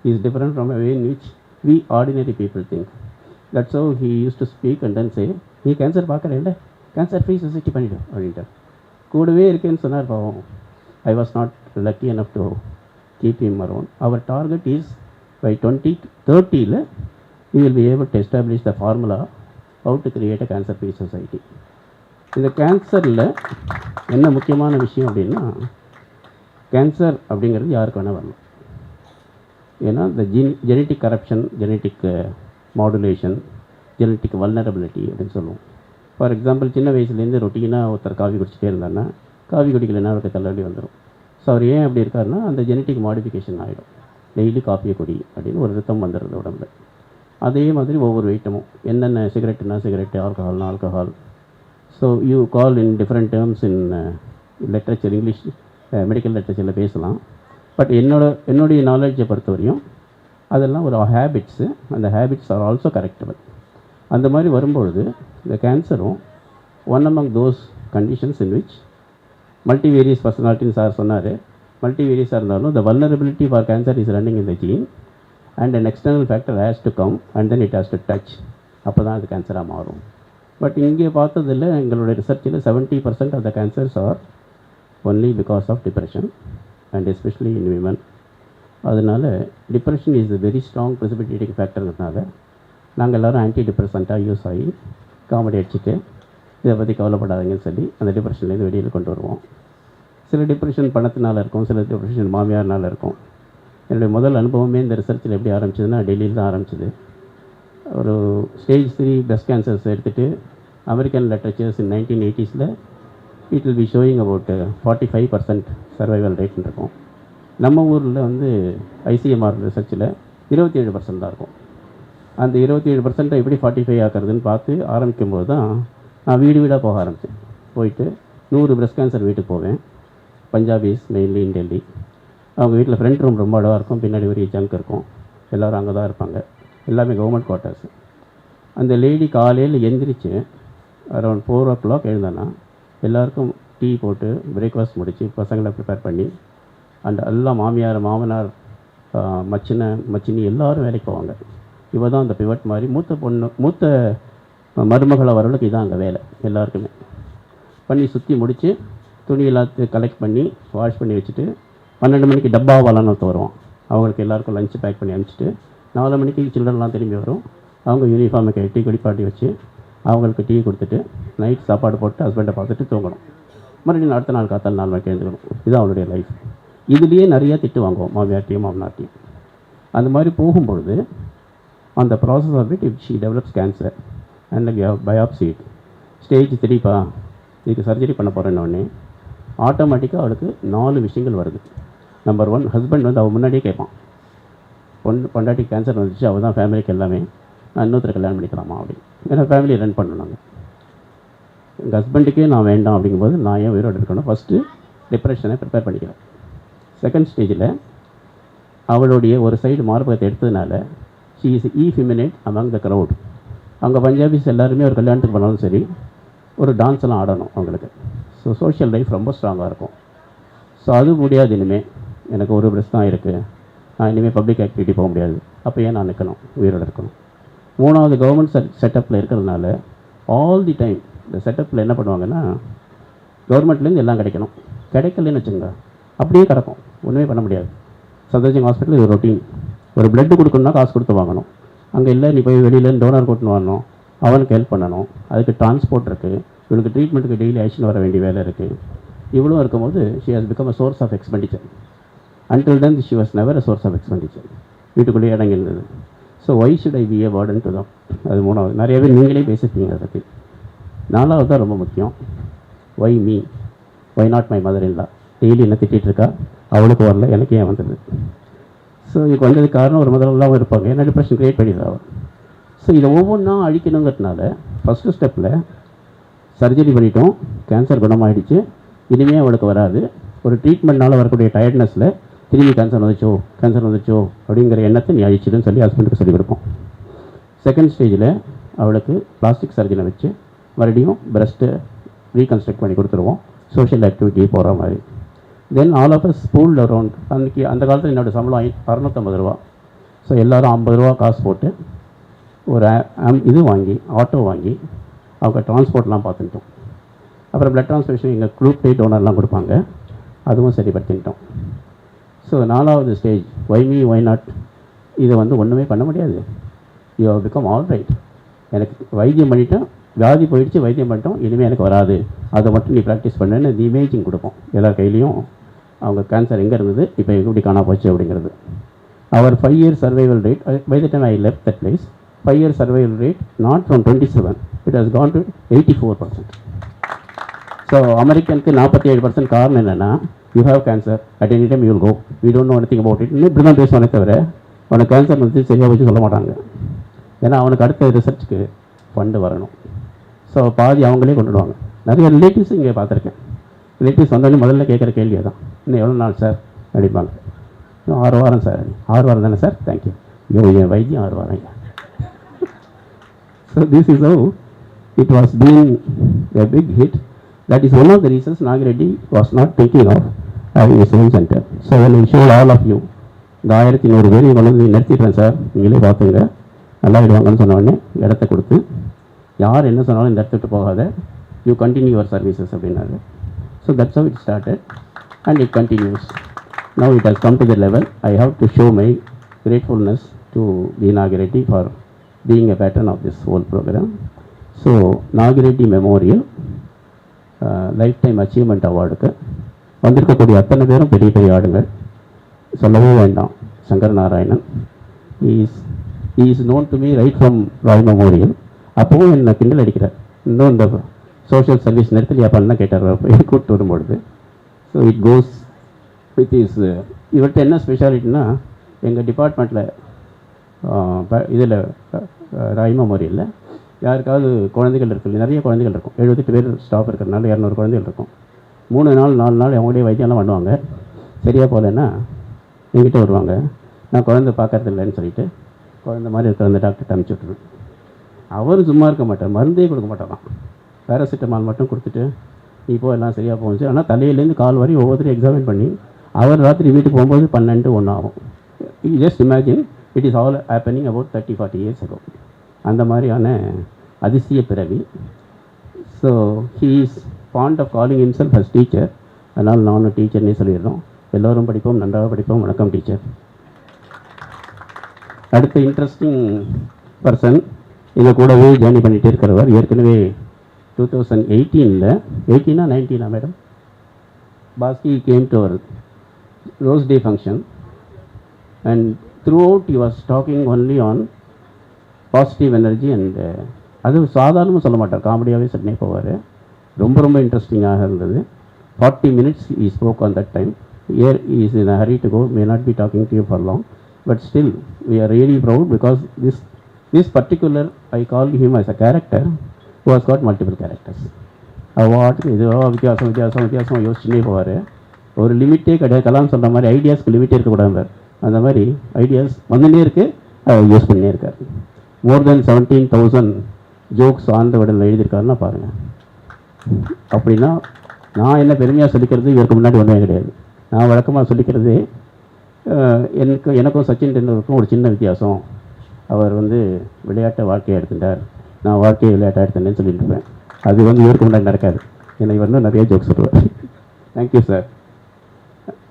is different from a way in which we ordinary people think. That's how he used to speak and then say, நீ கேன்சர் பார்க்குற இல்லை, கேன்சர் ஃப்ரீ சொசைட்டி பண்ணிவிடும் அப்படின்ட்டு கூடவே இருக்கேன்னு சொன்னார். பாவம், I was not lucky enough to keep him around. Our target is by 2030 we will be able to establish the formula how to create a cancer free society. இந்த கேன்சரில் என்ன முக்கியமான விஷயம் அப்படின்னா, கேன்சர் அப்படிங்கிறது யாருக்கு வேணால் வரலாம். ஏன்னா இந்த genetic corruption, genetic modulation, genetic vulnerability அப்படின்னு சொல்லுவோம். ஃபார் எக்ஸாம்பிள், சின்ன வயசுலேருந்து ரொட்டீனாக ஒருத்தர் காஃபி குடிச்சிட்டே இருந்தாருன்னா காஃபி குடிக்கலைன்னா அவருக்கு தலைவலி வந்துடும். ஸோ அவர் ஏன் அப்படி இருக்காருன்னா, அந்த ஜெனட்டிக் மாடிஃபிகேஷன் ஆகிடும். டெய்லி காஃபியை குடி அப்படின்னு ஒரு ரித்தம் வந்துடுறது உடம்புல. அதே மாதிரி ஒவ்வொரு ஐட்டமும், என்னென்ன சிகரெட்டுனா சிகரெட்டு, ஆல்கஹால்னா alcohol. So you call in different terms in literature, English medical லிட்ரேச்சரில் பேசலாம். பட் என்னுடைய நாலேஜை பொறுத்தவரையும் அதெல்லாம் ஒரு ஹேபிட்ஸு. அந்த ஹேபிட்ஸ் ஆர் ஆல்சோ கரெக்டபிள். அந்த மாதிரி வரும்பொழுது இந்த கேன்சரும் one among those conditions in which multivarious பர்சனாலிட்டின்னு சார் சொன்னார். மல்டிவேரியஸாக இருந்தாலும் the vulnerability for cancer is running in the gene and an external factor has to come and then it has to touch. அப்போ தான் அது கேன்சராக மாறும். பட் இங்கே பார்த்ததில் எங்களுடைய ரிசர்ச்சில் 70% of the cancers are only because of depression and especially in women. அதனால் depression is a very strong precipitating factorனால நாங்கள் எல்லோரும் ஆன்டி டிப்ரெசண்ட்டாக யூஸ் ஆகி காமெடி அடிச்சுட்டு இதை பற்றி கவலைப்படாதீங்கன்னு சொல்லி அந்த டிப்ரெஷன்லேருந்து வெளியில் கொண்டு வருவோம். சில டிப்ரெஷன் பணத்தினால இருக்கும், சில டிப்ரெஷன் மாமியார்னால் இருக்கும். என்னுடைய முதல் அனுபவமே இந்த ரிசர்ச்சில் எப்படி ஆரம்பிச்சதுன்னா, டெல்லியில் தான் ஆரம்பிச்சது. ஒரு ஸ்டேஜ் 3 breast கேன்சர்ஸ் எடுத்துகிட்டு American literatures in 1980s it will be showing about 45% survival ரேட்னு இருக்கும். நம்ம ஊரில் வந்து ஐசிஎம்ஆர் ரிசர்ச்சில் 27% தான் இருக்கும். அந்த 27% எப்படி 45 ஆக்கிறதுன்னு பார்த்து ஆரம்பிக்கும்போது தான் நான் வீடு வீடாக போக ஆரம்பித்தேன். போயிட்டு 100 breast கேன்சர் வீட்டுக்கு போவேன். Punjabis mainly in Delhi. அவங்க வீட்டில் ஃப்ரண்ட் ரூம் ரொம்ப அழகாக இருக்கும், பின்னாடி ஒரு ஜங்க் இருக்கும், எல்லோரும் அங்கே தான் இருப்பாங்க. எல்லாமே கவர்மெண்ட் குவார்ட்டர்ஸ். அந்த லேடி காலையில் எந்திரிச்சு அரௌண்ட் 4 o'clock எழுந்தானா எல்லாருக்கும் டீ போட்டு பிரேக்ஃபாஸ்ட் முடித்து பசங்களை ப்ரிப்பேர் பண்ணி, அண்ட் எல்லாம் மாமியார் மாமனார் மச்சினி எல்லோரும் வேலைக்கு போவாங்க. இவ தான் அந்த பிவட் மாதிரி மூத்த மருமகளை வரவளுக்கு இதான் அங்கே வேலை. எல்லாருக்குமே பண்ணி சுற்றி முடித்து துணி எல்லாத்தையும் கலெக்ட் பண்ணி வாஷ் பண்ணி வச்சுட்டு 12 மணிக்கு டப்பா வாலான்னு வருவோம். அவங்களுக்கு எல்லாேருக்கும் லஞ்சு பேக் பண்ணி அனுப்பிச்சிட்டு 4 மணிக்கு சில்ட்ரன்லாம் திரும்பி வரும். அவங்க யூனிஃபார்முக்கு டீ குடிப்பாட்டி வச்சு அவங்களுக்கு டீ கொடுத்துட்டு நைட் சாப்பாடு போட்டு ஹஸ்பண்டை பார்த்துட்டு தூங்கணும். மறுபடியும் அடுத்த நாள் காத்தால் 4 மணிக்கு எழுந்துக்கணும். இதுதான் அவளுடைய லைஃப். இதுலேயே நிறையா திட்டு வாங்குவோம் மாமியார்ட்டையும் மாமனார்ட்டையும். அந்த மாதிரி போகும்பொழுது அந்த process of it, if she develops cancer and biopsy it stage 3 இதுக்கு சர்ஜரி பண்ண போகிறேன்னொடனே ஆட்டோமேட்டிக்காக அவளுக்கு 4 விஷயங்கள் வருது. நம்பர் 1, ஹஸ்பண்ட் வந்து அவள் முன்னாடியே கேட்பான், பொண்டாட்டி கேன்சர் வந்துச்சு, அவள் தான் ஃபேமிலிக்கு எல்லாமே, நான் இன்னொருத்தர் கல்யாணம் பண்ணிக்கலாமா அப்படின்னு. ஏன்னா ஃபேமிலியை ரன் பண்ணணும். நாங்கள் எங்கள் ஹஸ்பண்டுக்கே நான் வேண்டாம் அப்படிங்கும்போது நான் ஏன் உயிரோடு இருக்கணும். ஃபஸ்ட்டு டிப்ரெஷனை ப்ரிப்பேர் பண்ணிக்கிறேன். செகண்ட் ஸ்டேஜில் அவளுடைய ஒரு சைடு மார்பகத்தை எடுத்ததுனால she is effeminate among the crowd. அவங்க பஞ்சாபிஸ் எல்லாருமே ஒரு கல்யாணத்துக்கு பண்ணாலும் சரி ஒரு டான்ஸ் எல்லாம் ஆடணும் அவங்களுக்கு. ஸோ சோஷியல் லைஃப் ரொம்ப ஸ்ட்ராங்காக இருக்கும். ஸோ அது முடியாது, இனிமேல் எனக்கு ஒரு பிரஸ் தான் இருக்குது, நான் இனிமேல் பப்ளிக் ஆக்டிவிட்டி போக முடியாது. அப்போ ஏன் நான் நிற்கணும், உயிரோடு இருக்கணும். 3வது கவர்மெண்ட் செட்டப்பில் இருக்கிறதுனால ஆல் தி டைம் இந்த செட்டப்பில் என்ன பண்ணுவாங்கன்னா, கவர்மெண்ட்லேருந்து எல்லாம் கிடைக்கணும், கிடைக்கலன்னு வச்சுங்க அப்படியே கிடக்கும், ஒன்றுமே பண்ண முடியாது. சதோஜிங் ஹாஸ்பிட்டல் இது ரொட்டீன். ஒரு பிளட்டு கொடுக்கணுன்னா காசு கொடுத்து வாங்கணும். அங்கே இல்லை, நீ போய் வெளியிலேருந்து டோனர் கூட்டின்னு வரணும், அவனுக்கு ஹெல்ப் பண்ணணும், அதுக்கு டிரான்ஸ்போர்ட் இருக்குது, இவனுக்கு ட்ரீட்மெண்ட்டுக்கு டெய்லி அழைச்சின்னு வர வேண்டிய வேலை இருக்குது. இவ்வளோ இருக்கும்போது she has become a source of expenditure. Until then she was never a source of expenditure. வீட்டுக்குள்ளேயே அடங்கி இருந்தது. So why should I be a burden to them. அது 3வது. நிறைய பேர் நீங்களே பேசியிருப்பீங்க அதை பற்றி. 4வது தான் ரொம்ப முக்கியம். Why me, why not my mother இல்லா. டெய்லி என்ன திட்டிகிட்டு இருக்கா, அவளுக்கு வரல, எனக்கு ஏன் வந்தது. ஸோ இதுக்கு வந்ததுக்கு காரணம் ஒரு முதல்லாம் இருப்பாங்க, என்ன டிப்ரெஷன் க்ரியேட் பண்ணிடுறா. ஸோ இதை ஒவ்வொன்றா அழிக்கணுங்கிறதுனால ஃபஸ்ட்டு ஸ்டெப்பில் சர்ஜரி பண்ணிட்டோம், கேன்சர் குணமாகிடுச்சு, இனிமேல் அவளுக்கு வராது, ஒரு ட்ரீட்மெண்ட்னால வரக்கூடிய டயர்ட்னஸில் திரும்பி கேன்சர் வந்துச்சோ அப்படிங்கிற எண்ணத்தை நீ அழிச்சிடுன்னு சொல்லி ஹஸ்பண்டுக்கு சொல்லிக் கொடுப்போம். செகண்ட் ஸ்டேஜில் அவளுக்கு பிளாஸ்டிக் சர்ஜனை வச்சு மறுபடியும் பிரஸ்ட்டை ரீகன்ஸ்ட்ரக்ட் பண்ணி கொடுத்துருவோம், சோஷியல் ஆக்டிவிட்டி போகிற மாதிரி. Then all of us school around அன்றைக்கி அந்த காலத்தில் என்னோடய சம்பளம் 650 ரூபா. ஸோ எல்லோரும் 50 ரூபா காசு போட்டு ஒரு இது வாங்கி ஆட்டோ வாங்கி அவங்க டிரான்ஸ்போர்ட்லாம் பார்த்துட்டோம். அப்புறம் பிளட் ட்ரான்ஸ்ஃபியூஷன் எங்கள் குரூப் பே டோனர்லாம் கொடுப்பாங்க, அதுவும் சரிப்படுத்திட்டோம். ஸோ 4வது ஸ்டேஜ் ஒய் நாட், இதை வந்து ஒன்றுமே பண்ண முடியாது, you have become all right. எனக்கு வைத்தியம் பண்ணிட்டேன், வியாதி போயிடுச்சு, வைத்தியம் பண்ணிட்டோம், இனிமேல் எனக்கு வராது, அதை மட்டும் நீ ப்ராக்டிஸ் பண்ணுன்னு தி இமேஜிங் கொடுப்போம் எல்லா கையிலையும். அவங்க கேன்சர் எங்கே இருந்தது, இப்போ எப்படி காணா போச்சு அப்படிங்கிறது. அவர் 5 year survival rate, by the time I left that place, 5 year survival rate not from 27, it has gone to 84%. So அமெரிக்கனுக்கு 47% காரணம் என்னென்னா, you have cancer at any time you will go, we don't know anything about it. இன்னும் இப்படி தான் பேசுவானே தவிர அவனுக்கு cancer வந்து சரியாக வச்சு சொல்ல மாட்டாங்க. ஏன்னா அவனுக்கு அடுத்த ரிசர்ச்சுக்கு ஃபண்டு வரணும். ஸோ பாதி அவங்களே கொண்டுடுவாங்க. நிறைய ரிலேட்டிவ்ஸ் இங்கே பார்த்துருக்கேன். ரிலேட்டிவ்ஸ் வந்தோடனே முதல்ல கேட்குற கேள்வியை தான், இன்னும் எவ்வளோ நாள் சார் அப்படிப்பாங்க. 6 வாரம் சார். 6 வாரம் தானே சார், தேங்க்யூ. என் வைத்தியம் 6 வாரம். So this is how it was being a big hit. That is one of the reasons Nagireddy was not thinking of having a same center. So when we showed all of you, இந்த 1100 பேரையும் கொண்டு வந்து நிறுத்திடுறேன் sir, நீங்களே பார்த்துங்க, நல்லா விடுவாங்கன்னு சொன்னோடனே இடத்த கொடுத்து, யார் என்ன சொன்னாலும் இந்த இடத்த விட்டு போகாத, யூ கண்டினியூ யுவர் சர்வீசஸ் அப்படின்னாரு. So that's how it started and it continues. Now it has come to the level I have to show my gratefulness to the Nagireddy for being a patron of this whole program. So Nagireddy memorial lifetime achievement அவார்டுக்கு வந்திருக்கக்கூடிய அத்தனை பேரும் பெரிய பெரிய ஆடுங்கள், சொல்லவே வேண்டாம். Shankar Narayanan is known to me right from Roy memorial. அப்போவும் என்னை கிண்டல் அடிக்கிறார், இன்னும் இந்த சோஷியல் சர்வீஸ் நேரத்தில் அப்போ கேட்டார் கூப்பிட்டு வரும்பொழுது. So it goes with is. இவர்கிட்ட என்ன ஸ்பெஷாலிட்டின்னா, எங்கள் டிபார்ட்மெண்ட்டில் இதில் ராய் மெமோரியலில் யாருக்காவது குழந்தைகள் இருக்குது, நிறைய குழந்தைகள் இருக்கும், 78 பேர் ஸ்டாஃப் இருக்கிறனால 200 குழந்தைகள் இருக்கும். 3 நாள் 4 நாள் அவங்களுடைய வைத்தியம்லாம் பண்ணுவாங்க. சரியாக போகலன்னா என்கிட்ட வருவாங்க, நான் குழந்தை பார்க்கறது இல்லைன்னு சொல்லிட்டு குழந்தை மாதிரி இருக்கிற அந்த டாக்டர்கிட்ட அனுப்பிச்சி விட்ருவேன். அவர் சும்மா இருக்க மாட்டார், மருந்தே கொடுக்க மாட்டாராம், பேராசிட்டமால் மட்டும் கொடுத்துட்டு இப்போது எல்லாம் சரியாக போச்சு. ஆனால் தலையிலேருந்து கால் வரையும் ஒவ்வொருத்தரையும் எக்ஸாமின் பண்ணி அவர் ராத்திரி வீட்டுக்கு போகும்போது 12, 1 ஆகும். You just imagine, it is all happening about 30-40 years ago. அந்த மாதிரியான அதிசய பிறவி. So he is fond of calling himself as teacher. அதனால் நானும் டீச்சர்னே சொல்லிடுறோம். எல்லோரும் படிப்போம், நன்றாக படிப்போம். வணக்கம் டீச்சர். அடுத்த இன்ட்ரெஸ்டிங் பர்சன் எங்கள் கூடவே ஜேர்னி பண்ணிகிட்டே இருக்கிறவர். ஏற்கனவே 2018 18 19 madam Bhaski came to our rose day function and throughout he was talking only on positive energy and அது சாதாரணமாக சொல்ல மாட்டார், காமெடியாகவே சொன்னே போவார். ரொம்ப ரொம்ப இன்ட்ரெஸ்டிங்காக இருந்தது. 40 minutes he spoke on that time. Here he is in a hurry to go, may not be talking to you for long, but still we are really proud because this particular, I call him as a character who has got multiple characters. அவாட்டுக்கு இது வித்தியாசம் யோசிச்சுனே போவார். ஒரு லிமிட்டே கிடையாது. கலாம் சொல்கிற மாதிரி ஐடியாஸ்க்கு லிமிட்டே இருக்கக்கூடாது. அந்த மாதிரி ஐடியாஸ் வந்துட்டே இருக்குது, அதை யூஸ் பண்ணியே இருக்கார். மோர் தென் 17,000 ஜோக்ஸ் ஆந்த விடலில் எழுதியிருக்காருன்னா பாருங்கள். அப்படின்னா நான் என்ன பெருமையாக சொல்லிக்கிறது இவருக்கு முன்னாடி ஒன்றுமே கிடையாது. நான் வழக்கமாக சொல்லிக்கிறது, எனக்கும் சச்சின் டெண்டுல்கருக்கும் ஒரு சின்ன வித்தியாசம். அவர் விளையாட்டை வாழ்க்கையை எடுத்துட்டார், நான் வாழ்க்கையை விளையாட்டை எடுத்தேன்னு சொல்லிட்டு இருப்பேன். அது இவருக்கு முன்னாடி நடக்காது. என்னை இவர் நிறைய ஜோக் சொல்லுவார். Thank you sir.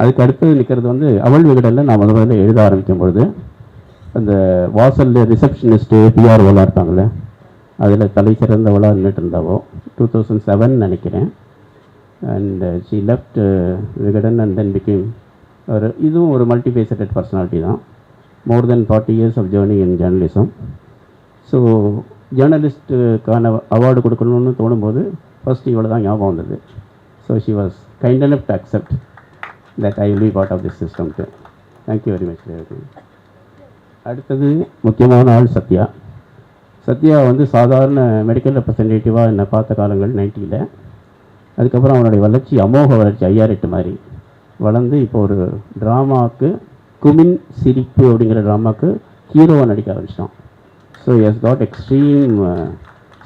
அதுக்கு அடுத்து நிற்கிறது அவள் விகடனில் நான் முதல்ல எழுத ஆரம்பிக்கும் பொழுது அந்த வாசலில் ரிசப்ஷனிஸ்ட்டு பிஆர்ஓலாம் இருப்பாங்களே, அதில் தலை சிறந்தவளாக நின்றுட்டு இருந்தாவோ 2007 நினைக்கிறேன். And she left Vikatan and then became இதுவும் ஒரு மல்டிஃபேசட்டட் பர்சனாலிட்டி தான். More than 40 years of journey in journalism. ஸோ ஜேர்னலிஸ்ட்டுக்கான அவார்டு கொடுக்கணும்னு தோணும்போது ஃபஸ்ட் இவ்வளோ தான் ஞாபகம் வந்தது. So she was kind enough to accept that I will be part of this system. Thank you very much. அடுத்தது முக்கியமான ஆள் சத்யா. சத்யா சாதாரண மெடிக்கல் ரெப்ரசன்டேட்டிவாக என்னை பார்த்த காலங்கள் 90s. அதுக்கப்புறம் அவனுடைய வளர்ச்சி அமோக வளர்ச்சி, 5-8 மாதிரி. வளர்ந்து இப்போ ஒரு ட்ராமாவுக்கு குமின் சிரிப்பு அப்படிங்கிற ட்ராமாவுக்கு ஹீரோவாக நடிக்க ஆரம்பிச்சிட்டான். So has got extreme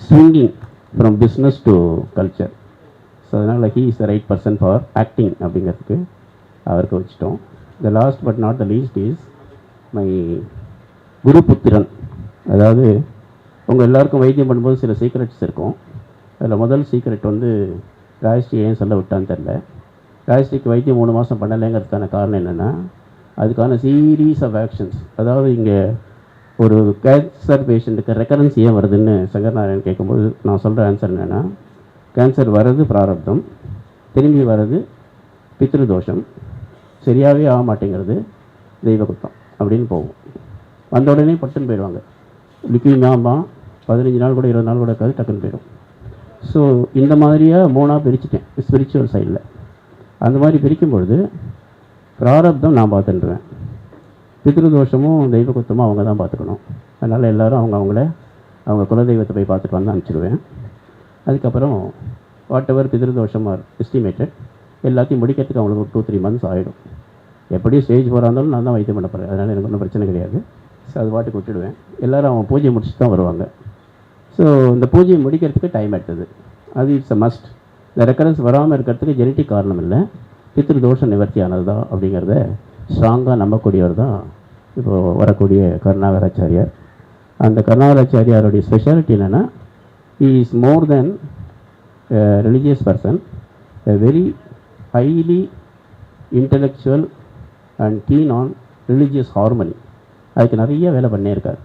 swinging from business to culture. So அதனால் he is the right person for acting அப்படிங்கிறதுக்கு அவருக்கு வச்சுட்டோம். The last but not the least is my Guruputhiran. அதாவது உங்கள் எல்லாருக்கும் வைத்தியம் பண்ணும்போது சில சீக்ரெட்ஸ் இருக்கும். அதில் முதல் சீக்ரெட் வந்து ராஜஸ்ரீ ஏன் சொல்ல விட்டான்னு தெரில. ராஜஸ்ரீக்கு வைத்தியம் 3 மாதம் பண்ணலைங்கிறதுக்கான காரணம் என்னென்னா, அதுக்கான சீரீஸ் ஆஃப் ஆக்ஷன்ஸ். அதாவது இங்கே ஒரு கேன்சர் பேஷண்ட்டுக்கு ரெக்கரன்ஸ் ஏன் வருதுன்னு சங்கர்நாராயணன் கேட்கும்போது நான் சொல்கிற ஆன்சர் என்னென்னா, கேன்சர் வர்றது பிராரப்தம், திரும்பி வர்றது பித்ருதோஷம், சரியாகவே ஆக மாட்டேங்கிறது தெய்வ குத்தம் அப்படின்னு போகும். வந்த உடனே பட்டுன்னு போயிடுவாங்க. லிக்யூமியாமா 15 நாள் கூட 20 நாள் கூட இருக்காது, டக்குன்னு போயிடும். ஸோ இந்த மாதிரியாக 3ஆக பிரிச்சுட்டேன் ஸ்பிரிச்சுவல் சைடில். அந்த மாதிரி பிரிக்கும்பொழுது பிராரப்தம் நான் பார்த்துட்டுருவேன், பித்ருதோஷமும் தெய்வ குத்தமும் அவங்க தான் பார்த்துக்கணும். அதனால் எல்லோரும் அவங்க குலதெய்வத்தை போய் பார்த்துட்டு வந்து அனுப்பிச்சிடுவேன். அதுக்கப்புறம் வாட் எவர் பித்ருதோஷம் ஆர் எஸ்டிமேட்டட் எல்லாத்தையும் முடிக்கிறதுக்கு அவங்களுக்கு ஒரு 2-3 months ஆகிடும். எப்படியும் ஸ்டேஜ் 4 இருந்தாலும் நான் தான் வைத்தியம் பண்ண போகிறேன். அதனால் எனக்கு ஒன்றும் பிரச்சனை கிடையாது. ஸோ அது பாட்டுக்கு விட்டுடுவேன். எல்லோரும் அவங்க பூஜையை முடிச்சுட்டு தான் வருவாங்க. ஸோ இந்த பூஜையை முடிக்கிறதுக்கு டைம் எடுத்தது. அது இட்ஸ் அ மஸ்ட். இந்த ரெக்கரன்ஸ் வராமல் இருக்கிறதுக்கு ஜெனட்டிக் காரணம் இல்லை, பித்ருதோஷம் நிவர்த்தி ஆனது தான் அப்படிங்கிறத ஸ்ட்ராங்காக நம்பக்கூடியவர் தான் இப்போது வரக்கூடிய கருணாகராச்சாரியார். அந்த கருணாகராச்சாரியாருடைய ஸ்பெஷாலிட்டி என்னென்னா, he is more than a religious person, a very highly intellectual and keen on religious harmony. அதுக்கு நிறைய வேலை பண்ணியிருக்கார்.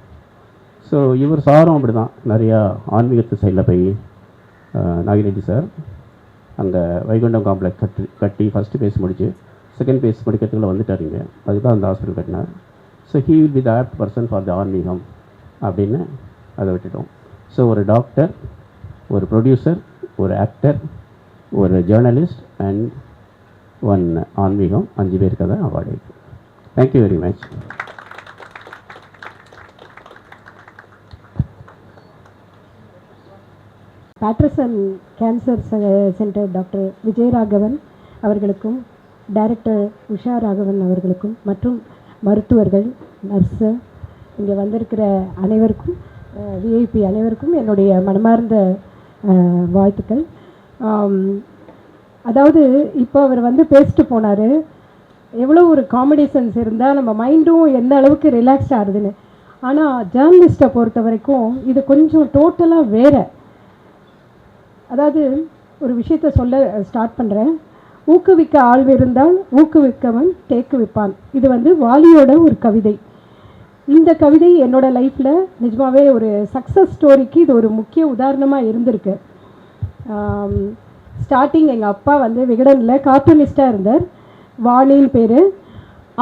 ஸோ இவர் சாரும் அப்படி தான் நிறையா ஆன்மீகத்து சைடில் போய் நாகிரெட்டி சார் அங்கே வைகுண்டம் காம்ப்ளெக்ஸ் கட்டி ஃபஸ்ட்டு பேஸ் முடிச்சு செகண்ட் பேஸ் முடிக்கிறதுக்குள்ள வந்துட்டாருங்க. அதுதான் அந்த ஹாஸ்பிட்டல் கட்டினார். So he will be the apt person for the ஆன்மீகம் அப்படின்னு அதை விட்டுட்டோம். ஸோ ஒரு டாக்டர், ஒரு ப்ரொடியூசர், ஒரு ஆக்டர், ஒரு ஜேர்னலிஸ்ட் அண்ட் 1 ஆன்மீகம், 5 பேருக்கு தான் அவார்டு இருக்குது. Thank you very much. Patterson cancer centre doctor Vijayaraghavan அவர்களுக்கும், டைரக்டர் உஷா ராகவன் அவர்களுக்கும், மற்றும் மருத்துவர்கள், நர்ஸு, இங்கே வந்திருக்கிற அனைவருக்கும், விஐபி அனைவருக்கும் என்னுடைய மனமார்ந்த வாழ்த்துக்கள். அதாவது இப்போ அவர் வந்து பேசிட்டு போனார், எவ்வளோ ஒரு காமெடிசன்ஸ் இருந்தால் நம்ம மைண்டும் எந்த அளவுக்கு ரிலாக்ஸ் ஆகுதுன்னு. ஆனால் ஜேர்னலிஸ்ட்டை பொறுத்த வரைக்கும் இது கொஞ்சம் டோட்டலாக வேறு. அதாவது ஒரு விஷயத்தை சொல்ல ஸ்டார்ட் பண்ணுறேன். ஊக்குவிக்க ஆள் இருந்தால் ஊக்குவிக்கவன் தேக்குவிப்பான். இது வந்து வாலியோட ஒரு கவிதை. இந்த கவிதை என்னோடய லைஃப்பில் நிஜமாகவே ஒரு சக்ஸஸ் ஸ்டோரிக்கு இது ஒரு முக்கிய உதாரணமாக இருந்திருக்கு. ஸ்டார்டிங் எங்கள் அப்பா வந்து விகடனில் கார்ட்டூனிஸ்டாக இருந்தார், வாணின்னு பேர்.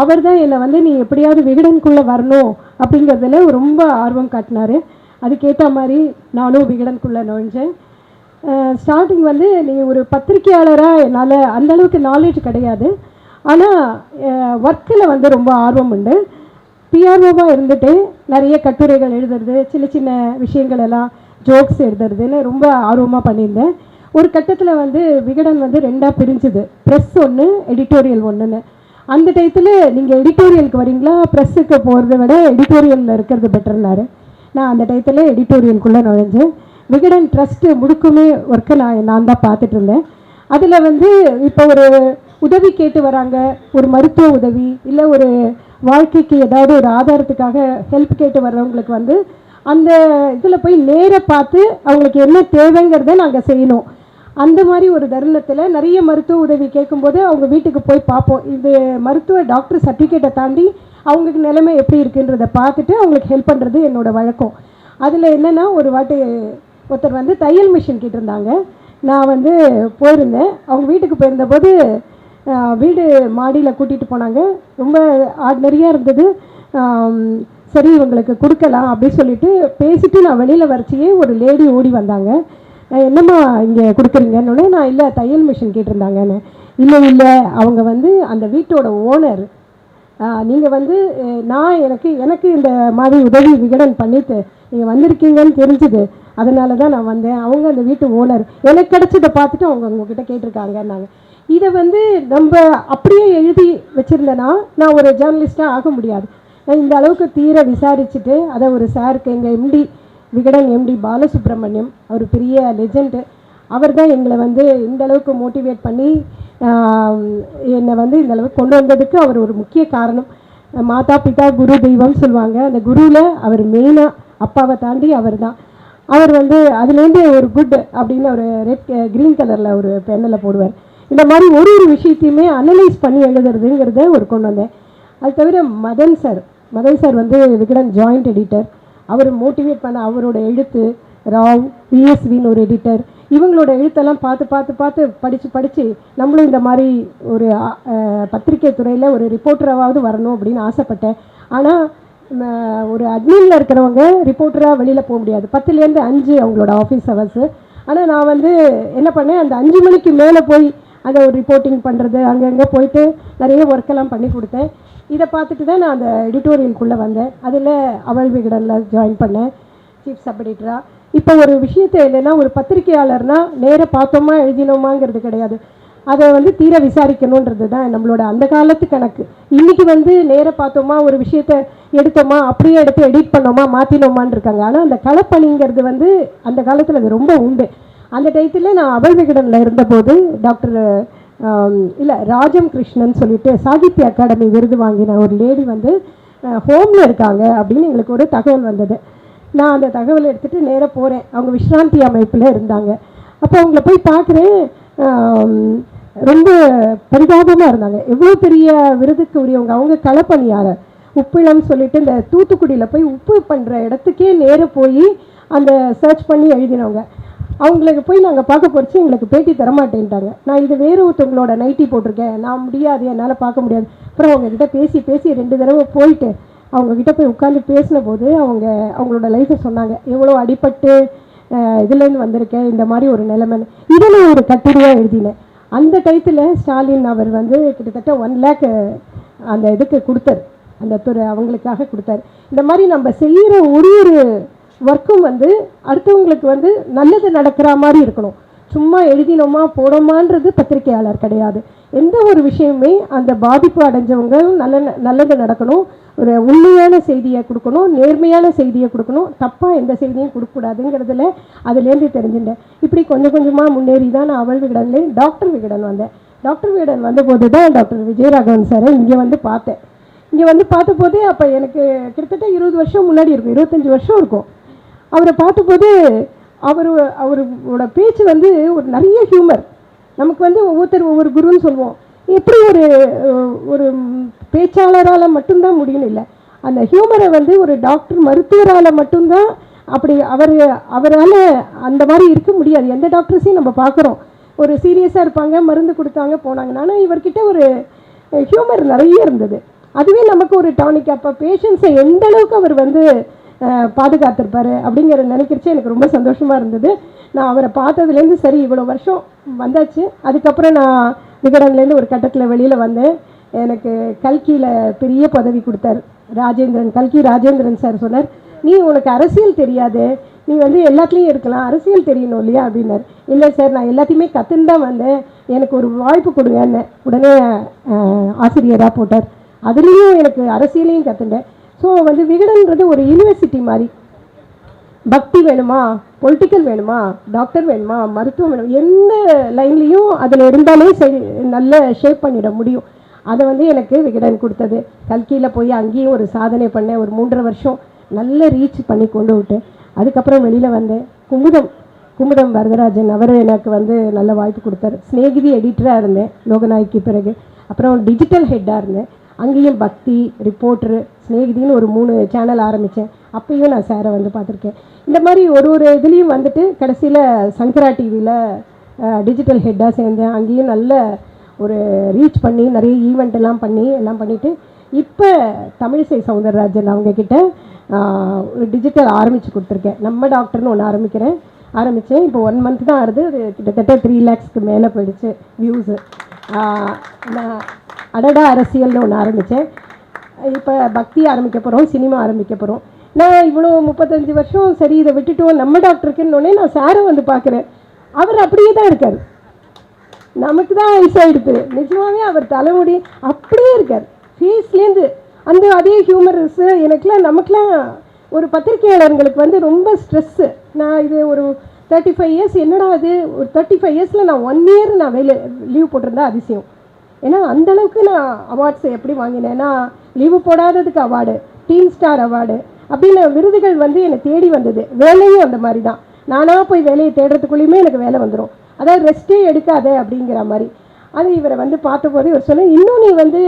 அவர் தான் என்னை வந்து நீ எப்படியாவது விகடனுக்குள்ளே வரணும் அப்படிங்கிறதுல ரொம்ப ஆர்வம் காட்டினார். அதுக்கேற்ற மாதிரி நானும் விகடனுக்குள்ளே நுழைஞ்சேன். ஸ்டார்டிங் வந்து நீ ஒரு பத்திரிக்கையாளராக என்னால் அந்தளவுக்கு நாலேஜ் கிடையாது, ஆனால் ஒர்க்கில் வந்து ரொம்ப ஆர்வம் உண்டு. பிஆர்ஓவாக இருந்துட்டு நிறைய கட்டுரைகள் எழுதுறது, சின்ன சின்ன விஷயங்கள் எல்லாம் ஜோக்ஸ் எழுதுறதுன்னு ரொம்ப ஆர்வமாக பண்ணியிருந்தேன். ஒரு கட்டத்தில் வந்து விகடன் வந்து 2ஆக பிரிஞ்சுது, ப்ரெஸ் ஒன்று, எடிட்டோரியல் ஒன்றுன்னு. அந்த டயத்தில் நீங்கள் எடிட்டோரியலுக்கு வரீங்களா, ப்ரெஸ்ஸுக்கு போகிறத விட எடிட்டோரியலில் இருக்கிறது பெட்டர்னாரு. நான் அந்த டயத்தில் எடிட்டோரியலுக்குள்ளே நுழைஞ்சேன். விகடன் ட்ரஸ்ட்டு முழுக்குமே ஒர்க்கை நான் தான் பார்த்துட்டு இருந்தேன். அதில் வந்து இப்போ ஒரு உதவி கேட்டு வராங்க, ஒரு மருத்துவ உதவி இல்லை ஒரு வாழ்க்கைக்கு ஏதாவது ஒரு ஆதாரத்துக்காக ஹெல்ப் கேட்டு வர்றவங்களுக்கு வந்து அந்த இதில் போய் நேராக பார்த்து அவங்களுக்கு என்ன தேவைங்கிறத நாங்கள் செய்யணும். அந்த மாதிரி ஒரு தருணத்தில் நிறைய மருத்துவ உதவி கேட்கும்போது அவங்க வீட்டுக்கு போய் பார்ப்போம். இது மருத்துவ டாக்டர் சர்டிஃபிகேட்டை தாண்டி அவங்களுக்கு நிலைமை எப்படி இருக்குன்றதை பார்த்துட்டு அவங்களுக்கு ஹெல்ப் பண்ணுறது என்னோடய வழக்கம். அதில் என்னென்னா, ஒரு வாட்டி ஒருத்தர் வந்து தையல் மிஷின் கேட்டிருந்தாங்க. நான் வந்து போயிருந்தேன். அவங்க வீட்டுக்கு போயிருந்தபோது வீடு மாடியில் கூட்டிகிட்டு போனாங்க. ரொம்ப ஆர்டினரியாக இருந்தது. சரி இவங்களுக்கு கொடுக்கலாம் அப்படின்னு சொல்லிட்டு பேசிவிட்டு நான் வெளியில் வரைச்சியே ஒரு லேடி ஓடி வந்தாங்க. என்னம்மா இங்கே கொடுக்குறீங்கன்னு. நான் இல்லை தையல் மிஷின் கேட்டிருந்தாங்கன்னு. இல்லை அவங்க வந்து அந்த வீட்டோட ஓனர். நீங்கள் வந்து நான் எனக்கு இந்த மாதிரி உதவி விகடன் பண்ணிவிட்டு நீங்கள் வந்திருக்கீங்கன்னு தெரிஞ்சுது, அதனால தான் நான் வந்தேன். அவங்க அந்த வீட்டு ஓனர், எனக்கு கிடச்சதை பார்த்துட்டு அவங்க உங்ககிட்ட கேட்டிருக்காங்கன்னாங்க. இதை வந்து நம்ம அப்படியே எழுதி வச்சுருந்தேன்னா நான் ஒரு ஜேர்னலிஸ்ட்டாக ஆக முடியாது. நான் இந்த அளவுக்கு தீர விசாரிச்சுட்டு அதை ஒரு சாருக்கு எங்கள் எம்டி விகடன் எம்டி பாலசுப்ரமணியம், அவர் பெரிய லெஜெண்டு, அவர் தான் எங்களை வந்து இந்த அளவுக்கு மோட்டிவேட் பண்ணி என்னை வந்து இந்த அளவுக்கு கொண்டு வந்ததுக்கு அவர் ஒரு முக்கிய காரணம். மாதா பிதா குரு தெய்வம் சொல்லுவாங்க, அந்த குருவில் அவர் மெயினாக அப்பாவை தாண்டி அவர் தான். அவர் வந்து அதுலேருந்து ஒரு குட் அப்படின்னு ஒரு க்ரீன் கலரில் ஒரு பெண்ணில் போடுவார். இந்த மாதிரி ஒரு விஷயத்தையுமே அனலைஸ் பண்ணி எழுதுறதுங்கிறத ஒரு கொண்டு வந்தேன். அது தவிர மதன் சார் வந்து விகடன் ஜாயிண்ட் எடிட்டர், அவர் மோட்டிவேட் பண்ண அவரோட எழுத்து, ராவ் பிஎஸ்வின்னு ஒரு எடிட்டர், இவங்களோட எழுத்தெல்லாம் பார்த்து படித்து நம்மளும் இந்த மாதிரி ஒரு பத்திரிகை துறையில் ஒரு ரிப்போர்ட்டராவது வரணும் அப்படின்னு ஆசைப்பட்டேன். ஆனால் ஒரு அட்மினில் இருக்கிறவங்க ரிப்போர்ட்டராக வெளியில் போக முடியாது, 10லேருந்து 5 அவங்களோட ஆஃபீஸ் ஹவர்ஸு. ஆனால் நான் வந்து என்ன பண்ணேன், அந்த 5 மணிக்கு மேலே போய் அதை ஒரு ரிப்போர்ட்டிங் பண்ணுறது, அங்கங்கே போயிட்டு நிறைய ஒர்க்கெல்லாம் பண்ணி கொடுத்தேன். இதை பார்த்துட்டு தான் நான் அந்த எடிட்டோரியலுக்குள்ளே வந்தேன். அதில் அவள் விகடனில் ஜாயின் பண்ணேன் சீஃப் சப் எடிட்டராக. இப்போ ஒரு விஷயத்தை இல்லைன்னா, ஒரு பத்திரிகையாளர்னால் நேராக பார்த்தோமா எழுதினோமாங்கிறது கிடையாது, அதை வந்து தீர விசாரிக்கணுன்றது தான் நம்மளோட அந்த காலத்து கணக்கு. இன்றைக்கி வந்து நேராக பார்த்தோமா ஒரு விஷயத்தை எடுத்தோமா அப்படியே எடுத்து எடிட் பண்ணோமா மாற்றினோமான்னு இருக்காங்க. ஆனால் அந்த களப்பணிங்கிறது வந்து அந்த காலத்தில் அது ரொம்ப உண்டு. அந்த டயத்தில் நான் அவள் விகடனில் இருந்தபோது டாக்டர் ராஜம் கிருஷ்ணன் சொல்லிட்டு சாகித்ய அகாடமி விருது வாங்கின ஒரு லேடி வந்து ஹோமில் இருக்காங்க அப்படின்னு எங்களுக்கு ஒரு தகவல் வந்தது. நான் அந்த தகவலை எடுத்துகிட்டு நேராக போகிறேன். அவங்க விஷ்ராந்தி அமைப்பில் இருந்தாங்க. அப்போ அவங்கள போய் பார்க்குறேன். ரொம்ப பரிதாபமாக இருந்தாங்க. எவ்வளோ பெரிய விருதுக்கு உரியவங்க. அவங்க களப்பணியாளர், உப்பிழம்னு சொல்லிட்டு இந்த தூத்துக்குடியில் போய் உப்பு பண்ணுற இடத்துக்கே நேராக போய் அந்த சர்ச் பண்ணி எழுதினவங்க. அவங்களுக்கு போய் நாங்கள் பார்க்க போச்சு, எங்களுக்கு பேட்டி தரமாட்டேன்ட்டாங்க. நான் இது வேறு ஒருத்தவங்களோட நைட்டி போட்டிருக்கேன், நான் முடியாது, என்னால் பார்க்க முடியாது. அப்புறம் அவங்கக்கிட்ட பேசி 2 தடவை போயிட்டு அவங்கக்கிட்ட போய் உட்காந்து பேசின போது அவங்களோட லைஃப்பை சொன்னாங்க. எவ்வளோ அடிபட்டு இதுலேருந்து வந்திருக்கேன், இந்த மாதிரி ஒரு நிலைமைன்னு. இதை நான் ஒரு கட்டுரையாக எழுதினேன். அந்த டயத்தில் ஸ்டாலின் அவர் வந்து கிட்டத்தட்ட 1 lakh அந்த இதுக்கு கொடுத்தார், அந்த துறை அவங்களுக்காக கொடுத்தாரு. இந்த மாதிரி நம்ம செய்கிற ஒரு ஒர்க்கும் வந்து அடுத்தவங்களுக்கு வந்து நல்லது நடக்கிற மாதிரி இருக்கணும். சும்மா எழுதினோமா போனோமான்றது பத்திரிகையாளர் கிடையாது. எந்த ஒரு விஷயமே அந்த பாதிப்பு அடைஞ்சவங்க நல்லது நடக்கணும், ஒரு உண்மையான செய்தியை கொடுக்கணும், நேர்மையான செய்தியை கொடுக்கணும், தப்பாக எந்த செய்தியும் கொடுக்கக்கூடாதுங்கிறதுல அதுலேருந்து தெரிஞ்சுட்டேன். இப்படி கொஞ்சம் கொஞ்சமாக முன்னேறி தான் நான் அவள் விகடன்லேருந்து டாக்டர் விகடன் வந்தேன். டாக்டர் விகடன் வந்தபோது தான் டாக்டர் விஜயராகவன் சாரை இங்கே வந்து பார்த்தேன். இங்கே வந்து பார்த்தபோது அப்போ எனக்கு கிட்டத்தட்ட 20 வருஷம் முன்னாடி இருக்கும், 25 வருஷம் இருக்கும். அவரை பார்த்தபோது அவரோட பேச்சு வந்து ஒரு நிறைய ஹியூமர். நமக்கு வந்து ஒவ்வொருத்தர் ஒவ்வொரு குருன்னு சொல்லுவோம், எப்படி ஒரு பேச்சாளரால் மட்டும்தான் முடியணும் இல்லை, அந்த ஹியூமரை வந்து ஒரு டாக்டர் மருத்துவரால் மட்டும்தான் அப்படி அவரால் அந்த மாதிரி இருக்க முடியாது. எந்த டாக்டர்ஸையும் நம்ம பார்க்குறோம், ஒரு சீரியஸாக இருப்பாங்க, மருந்து கொடுத்தாங்க போனாங்க. ஆனால் இவர்கிட்ட ஒரு ஹியூமர் நிறைய இருந்தது. அதுவே நமக்கு ஒரு டானிக். அப்போ பேஷண்ட்ஸை எந்த அளவுக்கு அவர் வந்து பாதுகாத்திருப்பார் அப்படிங்கிறத நினைக்கிறச்சே எனக்கு ரொம்ப சந்தோஷமாக இருந்தது. நான் அவரை பார்த்ததுலேருந்து சரி இவ்வளோ வருஷம் வந்தாச்சு. அதுக்கப்புறம் நான் விகடன்லேருந்து ஒரு கட்டத்தில் வெளியில் வந்தேன். எனக்கு கல்கியில் பெரிய பதவி கொடுத்தார் கல்கி ராஜேந்திரன் சார் சொன்னார், நீ உனக்கு அரசியல் தெரியாது, நீ வந்து எல்லாத்துலேயும் இருக்கலாம், அரசியல் தெரியணும் இல்லையா அப்படின்னார். இல்லை சார், நான் எல்லாத்தையுமே கற்றுன்னு தான் வந்தேன், எனக்கு ஒரு வாய்ப்பு கொடுங்கன்னு உடனே ஆசிரியராக போட்டார். அதுலேயும் எனக்கு அரசியலையும் கற்றுண்டேன். ஸோ வந்து விகடன்றது ஒரு யூனிவர்சிட்டி மாதிரி. பக்தி வேணுமா, பொலிட்டிக்கல் வேணுமா, டாக்டர் வேணுமா, மருத்துவம் வேணும், எந்த லைன்லேயும் அதில் இருந்தாலே சரி நல்ல ஷேப் பண்ணிட முடியும். அதை வந்து எனக்கு விகடன் கொடுத்தது. கல்கியில் போய் அங்கேயும் ஒரு சாதனை பண்ணேன். ஒரு 3.5 வருஷம் நல்ல ரீச் பண்ணி கொண்டு விட்டேன். அதுக்கப்புறம் வெளியில் வந்தேன். குமுதம் வரதராஜன் அவர் எனக்கு வந்து நல்ல வாய்ப்பு கொடுத்தாரு. ஸ்நேகிதி எடிட்டராக இருந்தேன் லோகநாய்க்கு பிறகு. அப்புறம் டிஜிட்டல் ஹெட்டாக இருந்தேன். அங்கேயும் பக்தி, ரிப்போர்ட்ரு, ஸ்நேகிதின்னு ஒரு 3 சேனல் ஆரம்பித்தேன். அப்பையும் நான் சாரை வந்து பார்த்துருக்கேன். இந்த மாதிரி ஒரு இதுலேயும் வந்துட்டு கடைசியில் சங்கரா டிவியில் டிஜிட்டல் ஹெட்டாக சேர்ந்தேன். அங்கேயும் நல்ல ஒரு ரீச் பண்ணி நிறைய ஈவெண்ட் எல்லாம் பண்ணிவிட்டு இப்போ தமிழிசை சவுந்தரராஜன் அவங்கக்கிட்ட ஒரு டிஜிட்டல் ஆரம்பித்து கொடுத்துருக்கேன். நம்ம டாக்டர்னு ஒன்று ஆரம்பித்தேன். இப்போ 1 month தான் ஆகுது. அது கிட்டத்தட்ட 3 lakhsக்கு மேலே போயிடுச்சு வியூஸு. நான் அடடா அரசியல்னு ஒன்று ஆரம்பித்தேன். இப்போ பக்தி ஆரம்பிக்க போகிறோம், சினிமா ஆரம்பிக்க போகிறோம். நான் இவ்வளோ 35 வருஷம் சரி இதை விட்டுட்டோம் நம்ம டாக்டருக்குன்னொடனே நான் சாரை வந்து பார்க்குறேன். அவர் அப்படியே தான் இருக்கார். நமக்கு தான் வயசாகிடுது. நிஜமாகவே அவர் தலைமுடி அப்படியே இருக்கார் ஃபேஸ்லேருந்து. அந்த அதே ஹியூமரஸ் எனக்குலாம் நமக்குலாம் ஒரு பத்திரிகையாளர்களுக்கு வந்து ரொம்ப ஸ்ட்ரெஸ்ஸு. நான் இது ஒரு 35 இயர்ஸ், என்னடா அது ஒரு 35 இயர்ஸில் நான் 1 இயர் நான் லீவ் போட்டிருந்தா அதிசயம். ஏன்னா அந்தளவுக்கு நான் அவார்ட்ஸ் எப்படி வாங்கினேன்னா, லீவு போடாததுக்கு அவார்டு, டீம் ஸ்டார் அவார்டு அப்படின்னு விருதுகள் வந்து என்னை தேடி வந்தது. வேலையும் அந்த மாதிரி தான். நானாக போய் வேலையை தேடுறதுக்குள்ளேயுமே எனக்கு வேலை வந்துடும். அதாவது ரெஸ்ட்டே எடுக்காத அப்படிங்கிற மாதிரி. அது இவரை வந்து பார்த்தபோது இவர் சொன்ன, இன்னும் நீ வந்து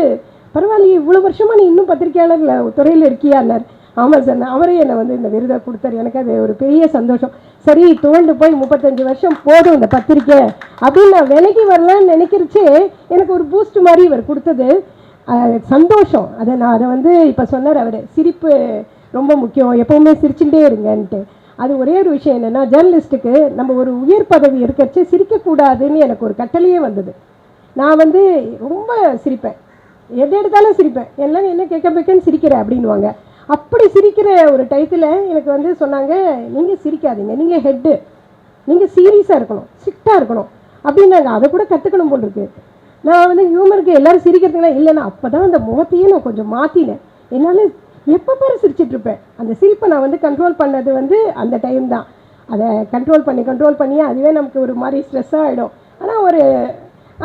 பரவாயில்லையே, இவ்வளோ வருஷமாக நீ இன்னும் பத்திரிக்கையாளர் துறையில் இருக்கியான்னார். ஆமாம் சார், அவரே என்னை வந்து இந்த விருதை கொடுத்தாரு. எனக்கு அது ஒரு பெரிய சந்தோஷம். சரி, துவண்டு போய் 35 வருஷம் போதும் இந்த பத்திரிக்கை அப்படின்னு நான் விலைக்கு வரலான்னு நினைக்கிறச்சே எனக்கு ஒரு பூஸ்ட் மாதிரி இவர் கொடுத்தது சந்தோஷம். அதை வந்து இப்போ சொன்னார் அவர், சிரிப்பு ரொம்ப முக்கியம், எப்போவுமே சிரிச்சுட்டே இருங்கன்ட்டு. அது ஒரே ஒரு விஷயம் என்னென்னா, ஜேர்னலிஸ்ட்டுக்கு நம்ம ஒரு உயர் பதவி இருக்கிறச்சு சிரிக்கக்கூடாதுன்னு எனக்கு ஒரு கட்டளையே வந்தது. நான் வந்து ரொம்ப சிரிப்பேன், எது எடுத்தாலும் சிரிப்பேன். எல்லாம் என்ன கேட்க வைக்கன்னு சிரிக்கிறேன் அப்படின்வாங்க. அப்படி சிரிக்கிற ஒரு டயத்தில் எனக்கு வந்து சொன்னாங்க, நீங்கள் சிரிக்காதீங்க, நீங்கள் ஹெட்டு, நீங்கள் சீரியஸாக இருக்கணும், ஸ்ட்ரிக்டாக இருக்கணும் அப்படின்னாங்க. அதை கூட கற்றுக்கணும் போல் இருக்கு. நான் வந்து ஹியூமருக்கு எல்லோரும் சிரிக்கிறதுக்குலாம் இல்லைன்னா அப்போ தான் அந்த முகத்தையே நான் கொஞ்சம் மாற்றினேன். என்னால் எப்போ பாரு சிரிச்சிட்ருப்பேன். அந்த சிரிப்பை நான் வந்து கண்ட்ரோல் பண்ணது வந்து அந்த டைம் தான். அதை கண்ட்ரோல் பண்ணி அதுவே நமக்கு ஒரு மாதிரி ஸ்ட்ரெஸ்ஸாக ஆகிடும். ஆனால்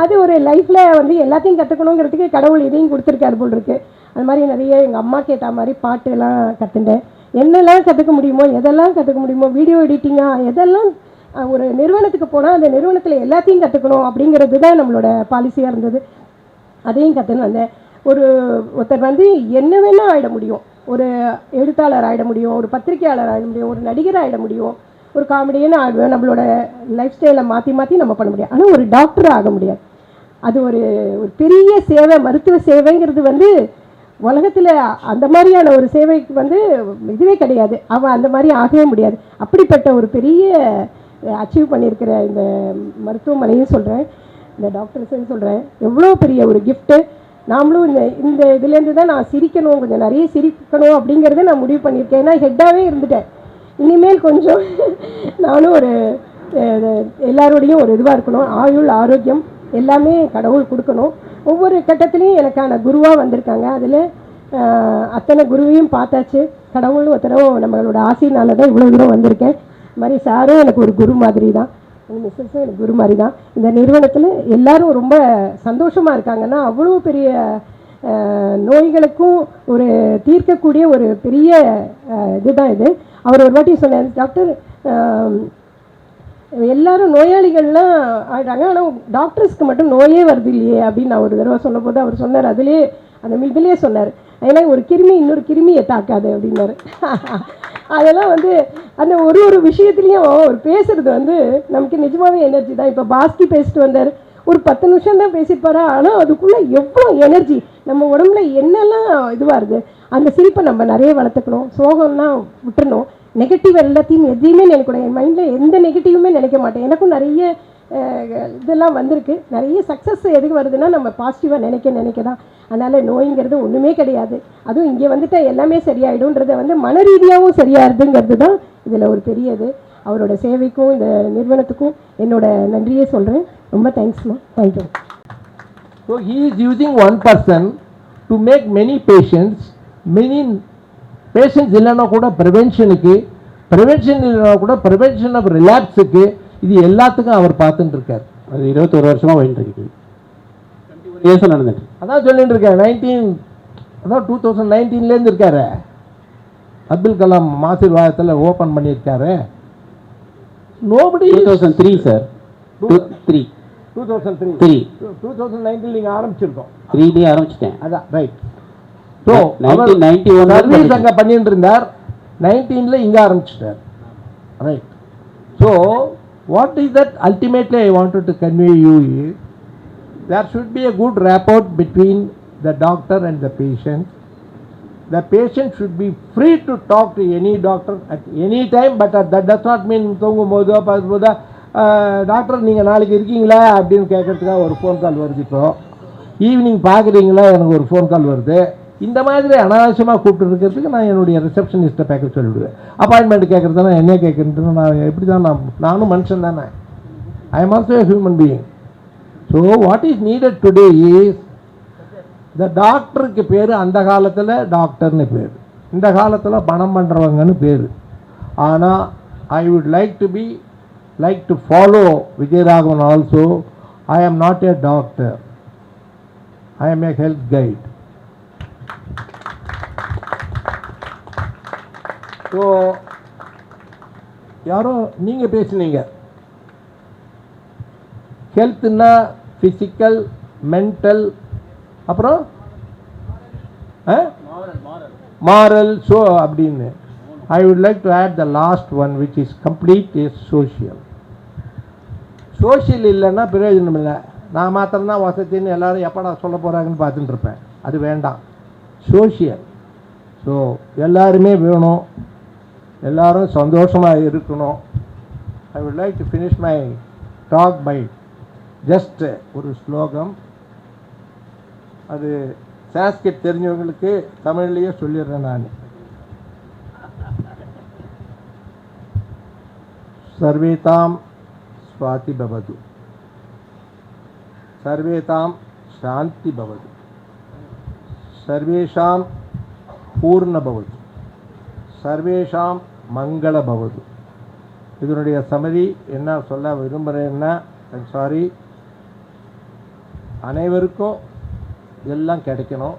அது ஒரு லைஃப்பில் வந்து எல்லாத்தையும் கற்றுக்கணுங்கிறதுக்கு கடவுள் இதையும் கொடுத்துருக்காரு போல் இருக்குது. அது மாதிரி நிறைய எங்கள் அம்மா கேட்ட மாதிரி பாட்டுலாம் கற்றுண்டேன். என்னெல்லாம் கற்றுக்க முடியுமோ, எதெல்லாம் கற்றுக்க முடியுமோ, வீடியோ எடிட்டிங்காக எதெல்லாம், ஒரு நிறுவனத்துக்கு போனால் அந்த நிறுவனத்தில் எல்லாத்தையும் கற்றுக்கணும் அப்படிங்கிறது தான் நம்மளோட பாலிசியாக இருந்தது. அதையும் கற்றுன்னு வந்தேன். ஒருத்தர் வந்து என்ன வேணால் ஆகிட முடியும். ஒரு எழுத்தாளர் ஆகிட முடியும், ஒரு பத்திரிகையாளர் ஆகிட முடியும், ஒரு நடிகர் ஆகிட முடியும், ஒரு காமெடியன்னு ஆடுவேன். நம்மளோட லைஃப் ஸ்டைலை மாற்றி நம்ம பண்ண முடியும். ஆனால் ஒரு டாக்டர் ஆக முடியாது. அது ஒரு பெரிய சேவை. மருத்துவ சேவைங்கிறது வந்து உலகத்தில் அந்த மாதிரியான ஒரு சேவைக்கு வந்து இதுவே கிடையாது. அவன் அந்த மாதிரி ஆகவே முடியாது. அப்படிப்பட்ட ஒரு பெரிய அச்சீவ் பண்ணியிருக்கிற இந்த மருத்துவமனையும் சொல்கிறேன், இந்த டாக்டர்ஸையும் சொல்கிறேன், எவ்வளோ பெரிய ஒரு கிஃப்ட்டு. நாமளும் இந்த இதுலேருந்து தான் நான் சிரிக்கணும், கொஞ்சம் நிறைய சிரிக்கணும் அப்படிங்கிறத நான் முடிவு பண்ணியிருக்கேன். ஏன்னா ஹெட்டாகவே இருந்துட்டேன். இனிமேல் கொஞ்சம் நானும் ஒரு எல்லாரோடையும் ஒரு இதுவாக இருக்கணும். ஆயுள் ஆரோக்கியம் எல்லாமே கடவுள் கொடுக்கணும். ஒவ்வொரு கட்டத்துலேயும் எனக்கான குருவாக வந்திருக்காங்க. அதில் அத்தனை குருவையும் பார்த்தாச்சு. கடவுள் ஒருத்தரவும் நம்மளோட ஆசையினால தான் இவ்வளோ தூரம் வந்திருக்கேன். இது மாதிரி சாரும் எனக்கு ஒரு குரு மாதிரி தான், மிஸ்ஸஸும் எனக்கு குரு மாதிரி தான். இந்த நிறுவனத்தில் எல்லாரும் ரொம்ப சந்தோஷமாக இருக்காங்கன்னா அவ்வளோ பெரிய நோய்களுக்கும் ஒரு தீர்க்கக்கூடிய ஒரு பெரிய இதுதான் இது. அவர் ஒரு வாட்டி சொன்னார், டாக்டர் எல்லாரும் நோயாளிகள்லாம் ஆகிட்டாங்க, ஆனால் டாக்டர்ஸ்க்கு மட்டும் நோயே வருது இல்லையே அப்படின்னு நான் ஒரு தடவை சொன்னபோது அவர் சொன்னார், அதிலே அந்த இதுலேயே சொன்னார், ஏன்னா ஒரு கிருமி இன்னொரு கிருமியை தாக்காது அப்படின்னாரு. அதெல்லாம் வந்து அந்த ஒரு விஷயத்துலையும் ஒரு பேசுகிறது வந்து நமக்கு நிஜமாகவே எனர்ஜி தான். இப்போ பாஸ்கி பேசிட்டு வந்தார், ஒரு 10 நிமிஷம் தான் பேசியிருப்பாரா, ஆனால் அதுக்குள்ளே எவ்வளோ எனர்ஜி. நம்ம உடம்புல என்னெல்லாம் இதுவாக இருக்குது. அந்த சிரிப்பை நம்ம நிறைய வளர்த்துக்கணும். சோகம்னா விட்டுறணும். நெகட்டிவ் எல்லாத்தையும் எதையுமே நினைக்கணும். என் மைண்டில் எந்த நெகட்டிவுமே நினைக்க மாட்டேன். எனக்கும் நிறைய இதெல்லாம் வந்திருக்கு. நிறைய சக்ஸஸ் எதுக்கு வருதுன்னா நம்ம பாசிட்டிவாக நினைக்க தான். அதனால் நோய்ங்கிறது ஒன்றுமே கிடையாது. அதுவும் இங்கே வந்துட்டால் எல்லாமே சரியாயிடும்ன்றதை வந்து மன ரீதியாகவும் சரியாயிருதுங்கிறது தான் இதில் ஒரு பெரியது. அவரோட சேவைக்கும் இந்த நிறுவனத்துக்கும் என்னோட நன்றியே சொல்கிறேன். ரொம்ப தேங்க்ஸ்மா. Thank you. So he is using one person to make many patients இல்லைன்னா கூட ப்ரிவென்ஷனுக்கு, ப்ரிவென்ஷன் இல்லைன்னா கூட ப்ரிவென்ஷன் ஆஃப் ரிலாப்ஸுக்கு, இது எல்லாத்துக்கும் அவர் பார்த்துட்டு இருக்கார். அது 21 வருஷமாக போயிட்டு இருக்கு. 21 இயர்ஸ் நடந்துட்டு. அதான் சொல்லிட்டு இருக்கேன். 2019லேருந்து இருக்காரு. அப்துல் கலாம் ஆசீர்வாதத்தில் ஓப்பன் பண்ணியிருக்காரு. Nobody 2003 sir. 2019 நீங்கள் ஆரம்பிச்சிருக்கோம். 3 ஆரம்பிச்சிட்டேன். அதான் ரைட். ஸோ 1991 சர்வீஸ் அங்கே பண்ணிட்டு இருந்தார். 19ல் இங்கே ஆரம்பிச்சிட்டார். Right. So what is that ultimately I wanted to convey you is there should be a good rapport between the doctor and the patient. The patient should be free to talk to any doctor at any time, but that does not mean தூங்கும் போதோ பார்க்கும்போதோ doctor நீங்கள் நாளைக்கு இருக்கீங்களா அப்படின்னு கேட்கறதுக்காக ஒரு phone call வருது. இப்போ ஈவினிங் பார்க்குறீங்களா எனக்கு ஒரு ஃபோன் கால் வருது. இந்த மாதிரி அனாவசியமாக கூப்பிட்டு இருக்கிறதுக்கு நான் என்னுடைய ரிசப்ஷனிஸ்ட்டை பேக்க சொல்லிவிடுவேன். அப்பாயின்மெண்ட் கேட்குறதுனா என்ன கேட்குறது, நான் எப்படி தான் நானும் மனுஷன் தானே. I am also a human being. So what is needed today is இந்த டாக்டருக்கு பேர் அந்த காலத்தில் டாக்டர்னு பேர், இந்த காலத்தில் பணம் பண்ணுறவங்கன்னு பேர். ஆனால் ஐ would like to follow Vijayaraghavan also. I am not a doctor, ஐ ஆம் எ ஹெல்த் கைட். ஸோ யாரோ நீங்கள் பேசுனீங்க, ஹெல்த்னா ஃபிசிக்கல், மென்டல், அப்புறம் மாரல். ஸோ அப்படின்னு I would like to add the last one which is complete is social. Social இல்லைன்னா பிரயோஜனம் இல்லை. நான் மாத்திரம்தான் வசதின்னு எல்லாரும் எப்படா சொல்ல போகிறாங்கன்னு பார்த்துட்டு இருப்பேன். அது வேண்டாம். சோஷியல். ஸோ எல்லாருமே வேணும், எல்லாரும் சந்தோஷமாக இருக்கணும். I would like to finish my talk by just ஒரு ஸ்லோகம். அது சான்ஸ்கிரிட் தெரிஞ்சவங்களுக்கு தமிழ்லேயே சொல்லிடுறேன் நான். சர்வேதாம் ஸ்வாதி பவது, சர்வேதாம் சாந்தி பவது, சர்வேஷாம் பூர்ண பவது, சர்வேஷாம் மங்கள பவது. இதனுடைய சமதி என்ன சொல்ல விரும்புகிறேன்னா, சாரி, அனைவருக்கும் எல்லாம் கிடைக்கணும்,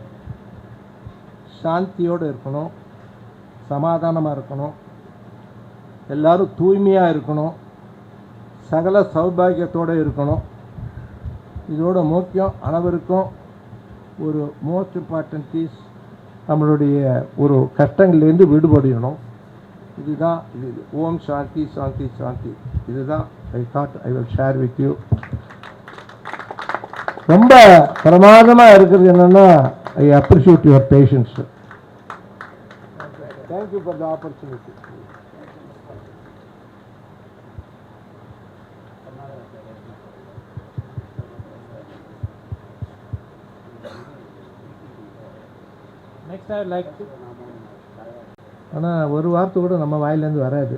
சாந்தியோடு இருக்கணும், சமாதானமாக இருக்கணும், எல்லாரும் தூய்மையாக இருக்கணும், சகல சௌபாகியத்தோடு இருக்கணும். இதோட முக்கியம் அனைவருக்கும் ஒரு மோஸ்ட் இம்பார்ட்டன்ட் இஸ் நம்மளுடைய ஒரு கஷ்டங்கள்லேருந்து விடுபடணும். இதுதான் இது. ஓம் சாந்தி சாந்தி சாந்தி. இதுதான் I thought I will share with you. ரொம்ப பிரமாதமாக இருக்கிறது என்னென்னா, I appreciate your patience. Thank you for the opportunity. Next I like, ஆனால் ஒரு வார்த்தை கூட நம்ம வாயிலேருந்து வராது.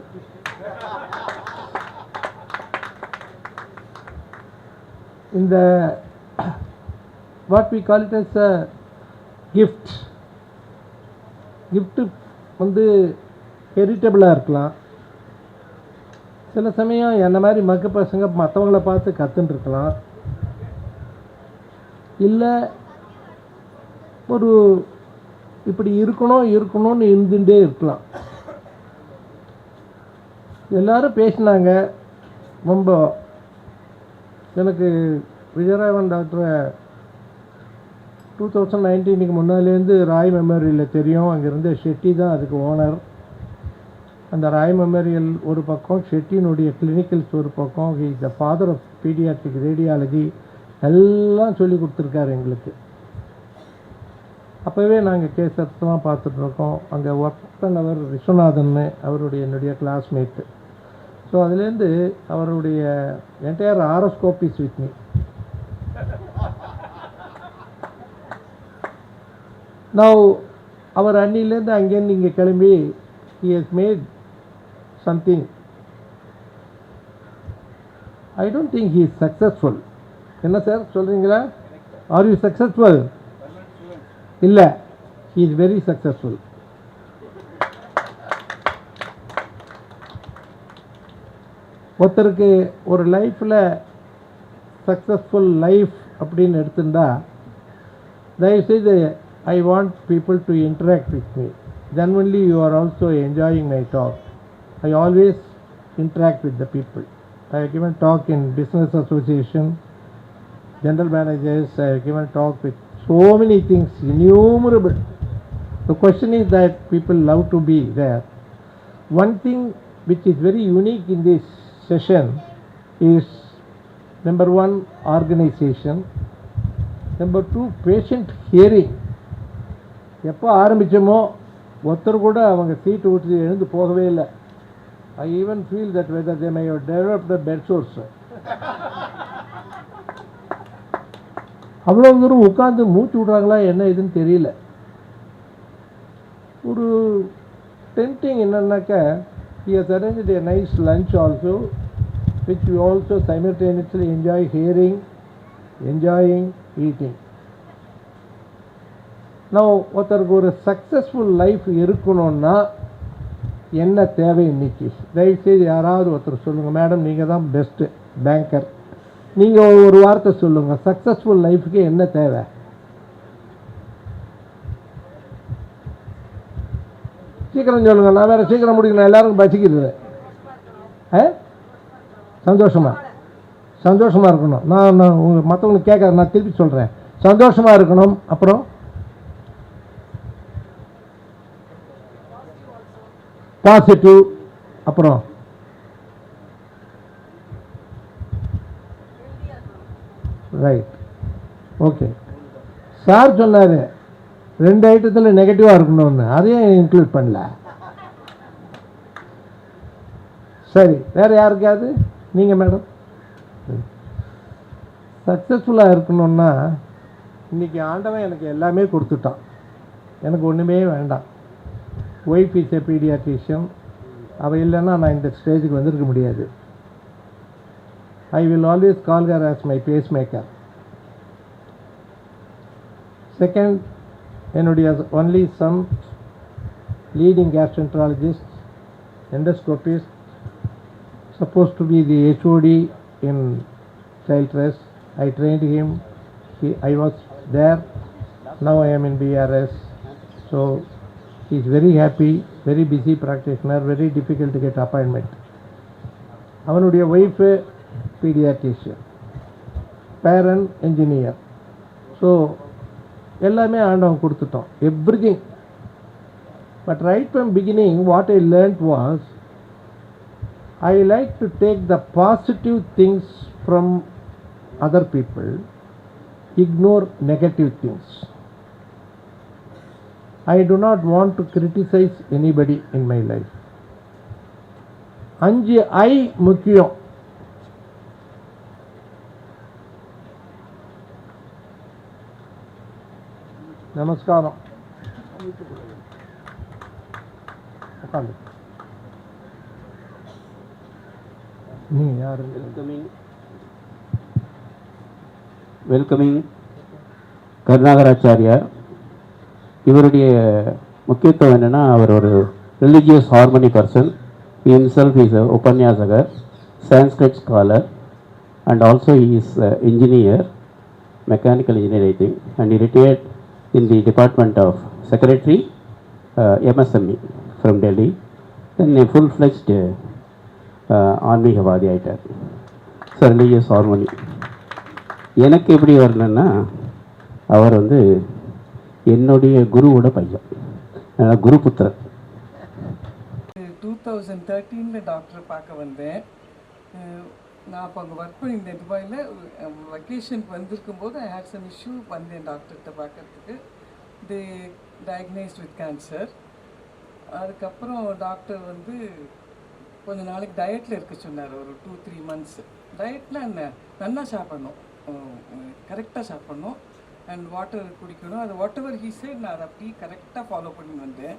இந்த what we call it as a gift. gift வந்து ஹெரிட்டபிளாக இருக்கலாம். சில சமயம் என்ன மாதிரி மக்க பசங்க மற்றவங்கள பார்த்து கற்றுன்னு இருக்கலாம். இல்லை ஒரு இப்படி இருக்கணும்னு இருந்துகிட்டே இருக்கலாம். எல்லாரும் பேசினாங்க. ரொம்ப எனக்கு விஜயராகவன் டாக்டரை 2019 முன்னாலேருந்து ராய் மெமோரியலில் தெரியும். அங்கேருந்து ஷெட்டி தான் அதுக்கு ஓனர். அந்த ராய் மெமோரியல் ஒரு பக்கம், ஷெட்டினுடைய கிளினிக்கல்ஸ் ஒரு பக்கம். He is the father of paediatric radiology. எல்லாம் சொல்லி கொடுத்துருக்காரு எங்களுக்கு. அப்போவே நாங்கள் கேஸ் எடுத்துலாம் பார்த்துட்ருக்கோம். அங்கே ஒர்க் பண்ணவர் விஸ்வநாதன், அவருடைய என்னுடைய கிளாஸ்மேட்டு. ஸோ அதுலேருந்து அவருடைய entire horoscope is with me. Now அவர் அன்னிலேருந்து அங்கேருந்து இங்கே கிளம்பி he has made something. I don't think he is successful. என்ன சார் சொல்கிறீங்களா? Are you successful? இல்லை, he is very successful. ஒருத்தருக்கு ஒரு லைஃப்பில் சக்ஸஸ்ஃபுல் லைஃப் அப்படின்னு எடுத்துட்டா, தயவுசெய்து I want people to interact with me. Then only you are also enjoying my talk. I always interact with the people. I have given talk in business association, general managers. I have given talk with so many things, innumerable. The question is that people love to be there. One thing which is very unique in this session is, number one, organization. Number two, patient hearing. எப்போ ஆரம்பித்தோமோ ஒருத்தர் கூட அவங்க சீட்டு விட்டு எழுந்து போகவே இல்லை. I even feel that whether they may have developed the bed source. அவ்வளோ தூரம் உட்காந்து மூச்சு விட்றாங்களா என்ன இதுன்னு தெரியல. ஒரு டெம்டிங் என்னன்னாக்கா, he has arranged a nice lunch also, which we also simultaneously enjoy hearing enjoying eating. நான் ஒருத்தருக்கு ஒரு சக்ஸஸ்ஃபுல் லைஃப் இருக்கணும்னா என்ன தேவை இன்னைக்கு? தயவுசெய்து யாராவது ஒருத்தர் சொல்லுங்கள். மேடம் நீங்கள் தான் பெஸ்ட்டு பேங்கர், நீங்கள் ஒரு வார்த்தை சொல்லுங்கள். சக்ஸஸ்ஃபுல் லைஃபுக்கு என்ன தேவை? சீக்கிரம் சொல்லுங்கள், நான் வேறு சீக்கிரம் முடிக்கணும், எல்லாருக்கும் பசிக்கிறது. சந்தோஷமாக இருக்கணும். நான் மற்றவங்களுக்கு கேட்காது, நான் திருப்பி சொல்கிறேன். சந்தோஷமாக இருக்கணும். அப்புறம் பாசிட்டிவ். அப்புறம் ரைட். ஓகே, சார் சொன்னார் 2 ஐட்டத்தில் நெகட்டிவாக இருக்கணும்னு, அதையும் இன்க்ளூட் பண்ணல. சரி, வேறு யாருக்காவது? நீங்கள் மேடம். சக்ஸஸ்ஃபுல்லாக இருக்கணும்னா இன்றைக்கி ஆண்டவன் எனக்கு எல்லாமே கொடுத்துட்டான், எனக்கு ஒன்றுமே வேண்டாம். ஒய்ஃப் இஸ் எ பீடியாட்ரிஷியன், அவள் இல்லைன்னா நான் இந்த ஸ்டேஜுக்கு வந்திருக்க முடியாது. I will always call her as my pacemaker. Second, என்னுடைய only some leading gastroenterologist, endoscopist, supposed to be the HOD in child rest. I trained him. I was there. Now I am in BRS. So he is very happy, very busy practitioner, very difficult to get appointment. அவனுடைய wife paediatrician, parent engineer. So எல்லாமே ஆண்டவன் கொடுத்துட்டோம், everything. But right from beginning what I learned was, I like to take the positive things from other people, ignore negative things. I do not want to criticize anybody in my life. 5 I முக்கியம். நமஸ்காரம். உட்காந்து. Welcoming Karunakaracharya. இவருடைய முக்கியத்துவம் என்னென்னா, அவர் ஒரு religious harmony person. Himself is உபன்யாசகர், Sanskrit scholar, and also he is engineer, mechanical engineer I think, and he retired in the department of secretary, MSME from Delhi. Then a full-fledged ஆன்மீகவாதி ஆகிட்டார். So religious harmony எனக்கு எப்படி வரணுன்னா, அவர் என்னுடைய குருவோட பையன், குரு புத்திரன். 2013 டாக்டரை பார்க்க வந்தேன். நான் அப்போ அங்கே ஒர்க் பண்ணியிருந்தேன் துபாயில். வெக்கேஷனுக்கு வந்திருக்கும் போது ஐ ஹேட் சம் இஷ்யூ வந்தேன் டாக்டர்கிட்ட பார்க்கறதுக்கு. தே டயக்னைஸ்ட் வித் கேன்சர். அதுக்கப்புறம் டாக்டர் கொஞ்ச நாளைக்கு டயட்டில் இருக்க சொன்னார், ஒரு 2-3 months. டயட்னா என்ன, நல்லா சாப்பிட்ணும், கரெக்டாக சாப்பிட்ணும், அண்ட் வாட்டர் குடிக்கணும். அது வாட் எவர் ஹீ சைட் நான் அதை அப்படி கரெக்டாக ஃபாலோ பண்ணி வந்தேன்.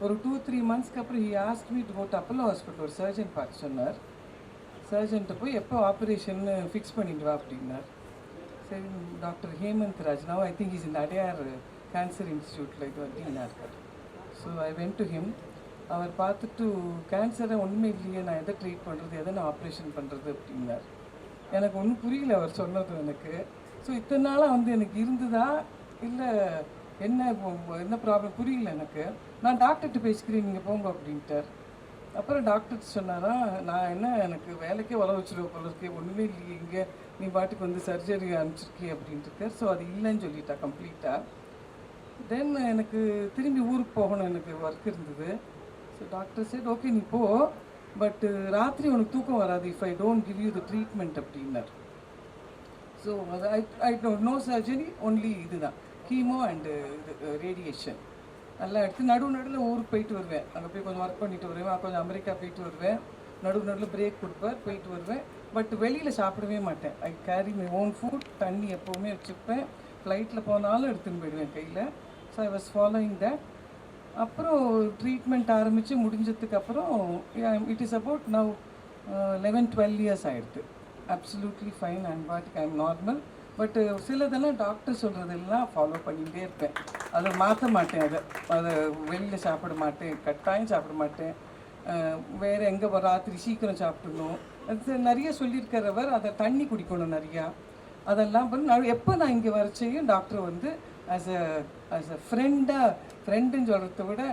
ஒரு 2-3 monthsக்கு அப்புறம் he ask me to go to Apollo hospital. ஒரு சர்ஜன் பார்க்க சொன்னார். சர்ஜன்ட்ட போய் எப்போ ஆப்ரேஷன் ஃபிக்ஸ் பண்ணிட்டு வா அப்படின்னார். சரி, doctor Hemanth Raj, now I think is in Adyar cancer இன்ஸ்டியூட்டில் இது வந்தீங்கன்னா இருக்கார். So I went to him. அவர் பார்த்துட்டு, கேன்சரை ஒன்றுமே இல்லையே, நான் எதை ட்ரீட் பண்ணுறது, எதை நான் ஆப்ரேஷன் பண்ணுறது அப்படின்னார். எனக்கு ஒன்றும் புரியல அவர் சொன்னது எனக்கு. ஸோ இத்தனை நாளாக எனக்கு இருந்ததா இல்லை என்ன ப்ராப்ளம் புரியல எனக்கு. நான் டாக்டர்கிட்ட பேசிக்கிறேன், நீங்கள் போங்க அப்படின்ட்டார். அப்புறம் டாக்டர் சொன்னாரா, நான் எனக்கு வேலைக்கே உழ வச்சுருவோம் போல இருக்கே, ஒன்றுமே இல்லையே இங்கே, நீ பாட்டுக்கு சர்ஜரி அனுப்பிச்சிருக்கே அப்படின்ட்டு இருக்கார். ஸோ அது இல்லைன்னு சொல்லிட்டா கம்ப்ளீட்டாக. தென் எனக்கு திரும்பி ஊருக்கு போகணும், எனக்கு ஒர்க் இருந்தது. ஸோ டாக்டர் சைட் ஓகே நீ போ, பட் ராத்திரி உனக்கு தூக்கம் வராது if I don't give you the treatment அப்படின்னார். ஸோ அது ஐ நோ சர்ஜரி, ஒன்லி இதுதான் கீமோ அண்டு இது ரேடியேஷன். நல்லா எடுத்து நடுவில் ஊருக்கு போயிட்டு வருவேன், அங்கே போய் கொஞ்சம் ஒர்க் பண்ணிட்டு வருவேன், கொஞ்சம் அமெரிக்கா போயிட்டு வருவேன், நடுவில் பிரேக் கொடுப்பேன், போயிட்டு வருவேன். பட் வெளியில் சாப்பிடவே மாட்டேன். ஐ கேரி மை ஓன் ஃபுட், தண்ணி எப்போவுமே வச்சுப்பேன், ஃப்ளைட்டில் போனாலும் எடுத்துன்னு போயிடுவேன் கையில். So I was following that. அப்புறம் ட்ரீட்மெண்ட் ஆரம்பித்து முடிஞ்சதுக்கப்புறம் it is about now 11-12 years ஆகிடுது. Absolutely fine. ஐம் பாட்டுக்கு ஐம் நார்மல். பட்டு சிலதெல்லாம் டாக்டர் சொல்கிறதெல்லாம் ஃபாலோ பண்ணிகிட்டே இருப்பேன். அதை மாற்ற மாட்டேன். அதை வெளியில் சாப்பிட மாட்டேன், கட்டாயம் சாப்பிட மாட்டேன். வேறு எங்கே ராத்திரி சீக்கிரம் சாப்பிடணும், அது நிறைய சொல்லியிருக்கிறவர். அதை தண்ணி குடிக்கணும் நிறையா. அதெல்லாம் பண்ணி நான் எப்போ நான் இங்கே வரச்சையும் டாக்டர் வந்து ஆஸ் அ ஃப்ரெண்டுன்னு சொல்கிறத விட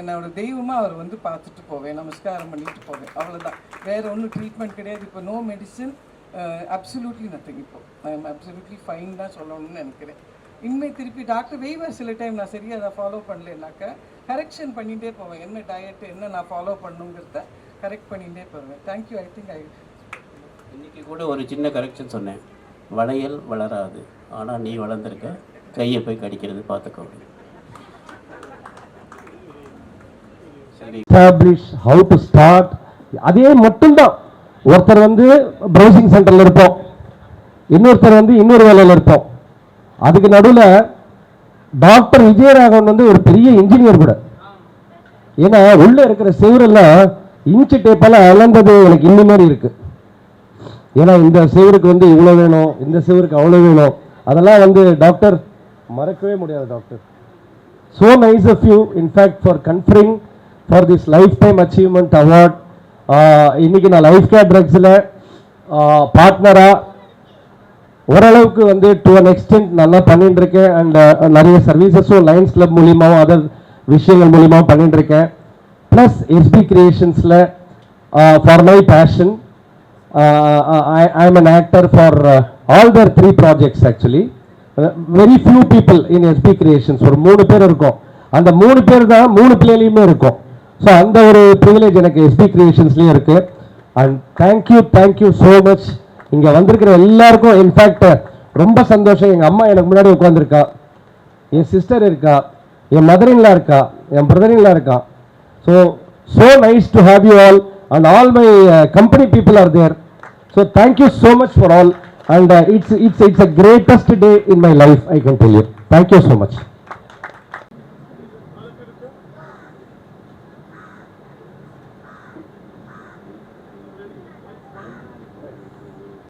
என்னோட தெய்வமாக அவர் வந்து பார்த்துட்டு போவேன், நமஸ்காரம் பண்ணிட்டு போவேன், அவ்வளோதான். வேறு ஒன்றும் ட்ரீட்மெண்ட் கிடையாது. இப்போ நோ மெடிசன், அப்சல்யூட்லி நத்திங். இப்போது ஐ எம் அப்சல்யூட்லி ஃபைன் தான் சொல்லணும்னு நினைக்கிறேன். இனிமேல் திருப்பி டாக்டர் வெய்வர் சில டைம் நான் சரியாக அதை ஃபாலோ பண்ணலைன்னாக்கா கரெக்ஷன் பண்ணிகிட்டே போவேன். என்ன டயட்டு என்ன நான் ஃபாலோ பண்ணுங்கிறத கரெக்ட் பண்ணிகிட்டே போவேன். தேங்க்யூ. ஐ திங்க் இன்றைக்கி கூட ஒரு சின்ன கரெக்ஷன் சொன்னேன். வளையல் வளராது, ஆனால் நீ வளர்ந்துருக்க, கையை போய் கடிக்கிறது பார்த்துக்கோ. Establish how to start. அதே மட்டும்தான். ஒருத்தர் வந்து ப்ரௌசிங் சென்டரில் இருப்போம், இன்னொருத்தர் வந்து இன்னொரு வேலையில் இருப்போம். அதுக்கு நடுவில் டாக்டர் விஜயராகவன் வந்து ஒரு பெரிய இன்ஜினியர் கூட. ஏன்னா உள்ளே இருக்கிற செவரெல்லாம் இன்ச்சு டேப்பெல்லாம் அளந்தது எனக்கு இன்னும் மாதிரி இருக்குது. ஏன்னா இந்த செவருக்கு வந்து இவ்வளோ வேணும், இந்த செவருக்கு அவ்வளோ வேணும், அதெல்லாம் வந்து டாக்டர் மறக்கவே முடியாது. Doctor so nice of you in fact for conferring for this lifetime achievement award. இன்னைக்கு நான் லைஃப் கேர் ட்ரக்ஸில் பார்ட்னராக ஓரளவுக்கு வந்து டு அன் எக்ஸ்டென்ட் நல்லா பண்ணிட்டு இருக்கேன். அண்ட் நிறைய சர்வீசஸும் லைன்ஸ் கிளப் மூலியமாகவும் அதர் விஷயங்கள் மூலியமாகவும் பண்ணிட்டு இருக்கேன். ப்ளஸ் எஸ்பி கிரியேஷன்ஸில் for my passion I am an actor for all their 3 projects actually. Very few people in SB Creations. ஒரு 3 பேர் இருக்கும். அந்த 3 பேர் தான் 3 பிள்ளையிலையுமே இருக்கும். ஸோ அந்த ஒரு ப்ரிவிலேஜ் எனக்கு எஸ்பி கிரியேஷன்ஸ்லேயும் இருக்குது. And thank you so much. இங்கே வந்திருக்கிற எல்லாருக்கும் இன்ஃபேக்ட் ரொம்ப சந்தோஷம். எங்கள் அம்மா எனக்கு முன்னாடி உட்காந்துருக்கா, என் சிஸ்டர் இருக்கா, என் மதர்-இன்-லா இருக்கா, என் பிரதர்-இன்-லா இருக்கா. So nice to have you all and all my company people are there. So thank you so much for all, and it's a greatest day in my life, I can tell you. Thank you so much.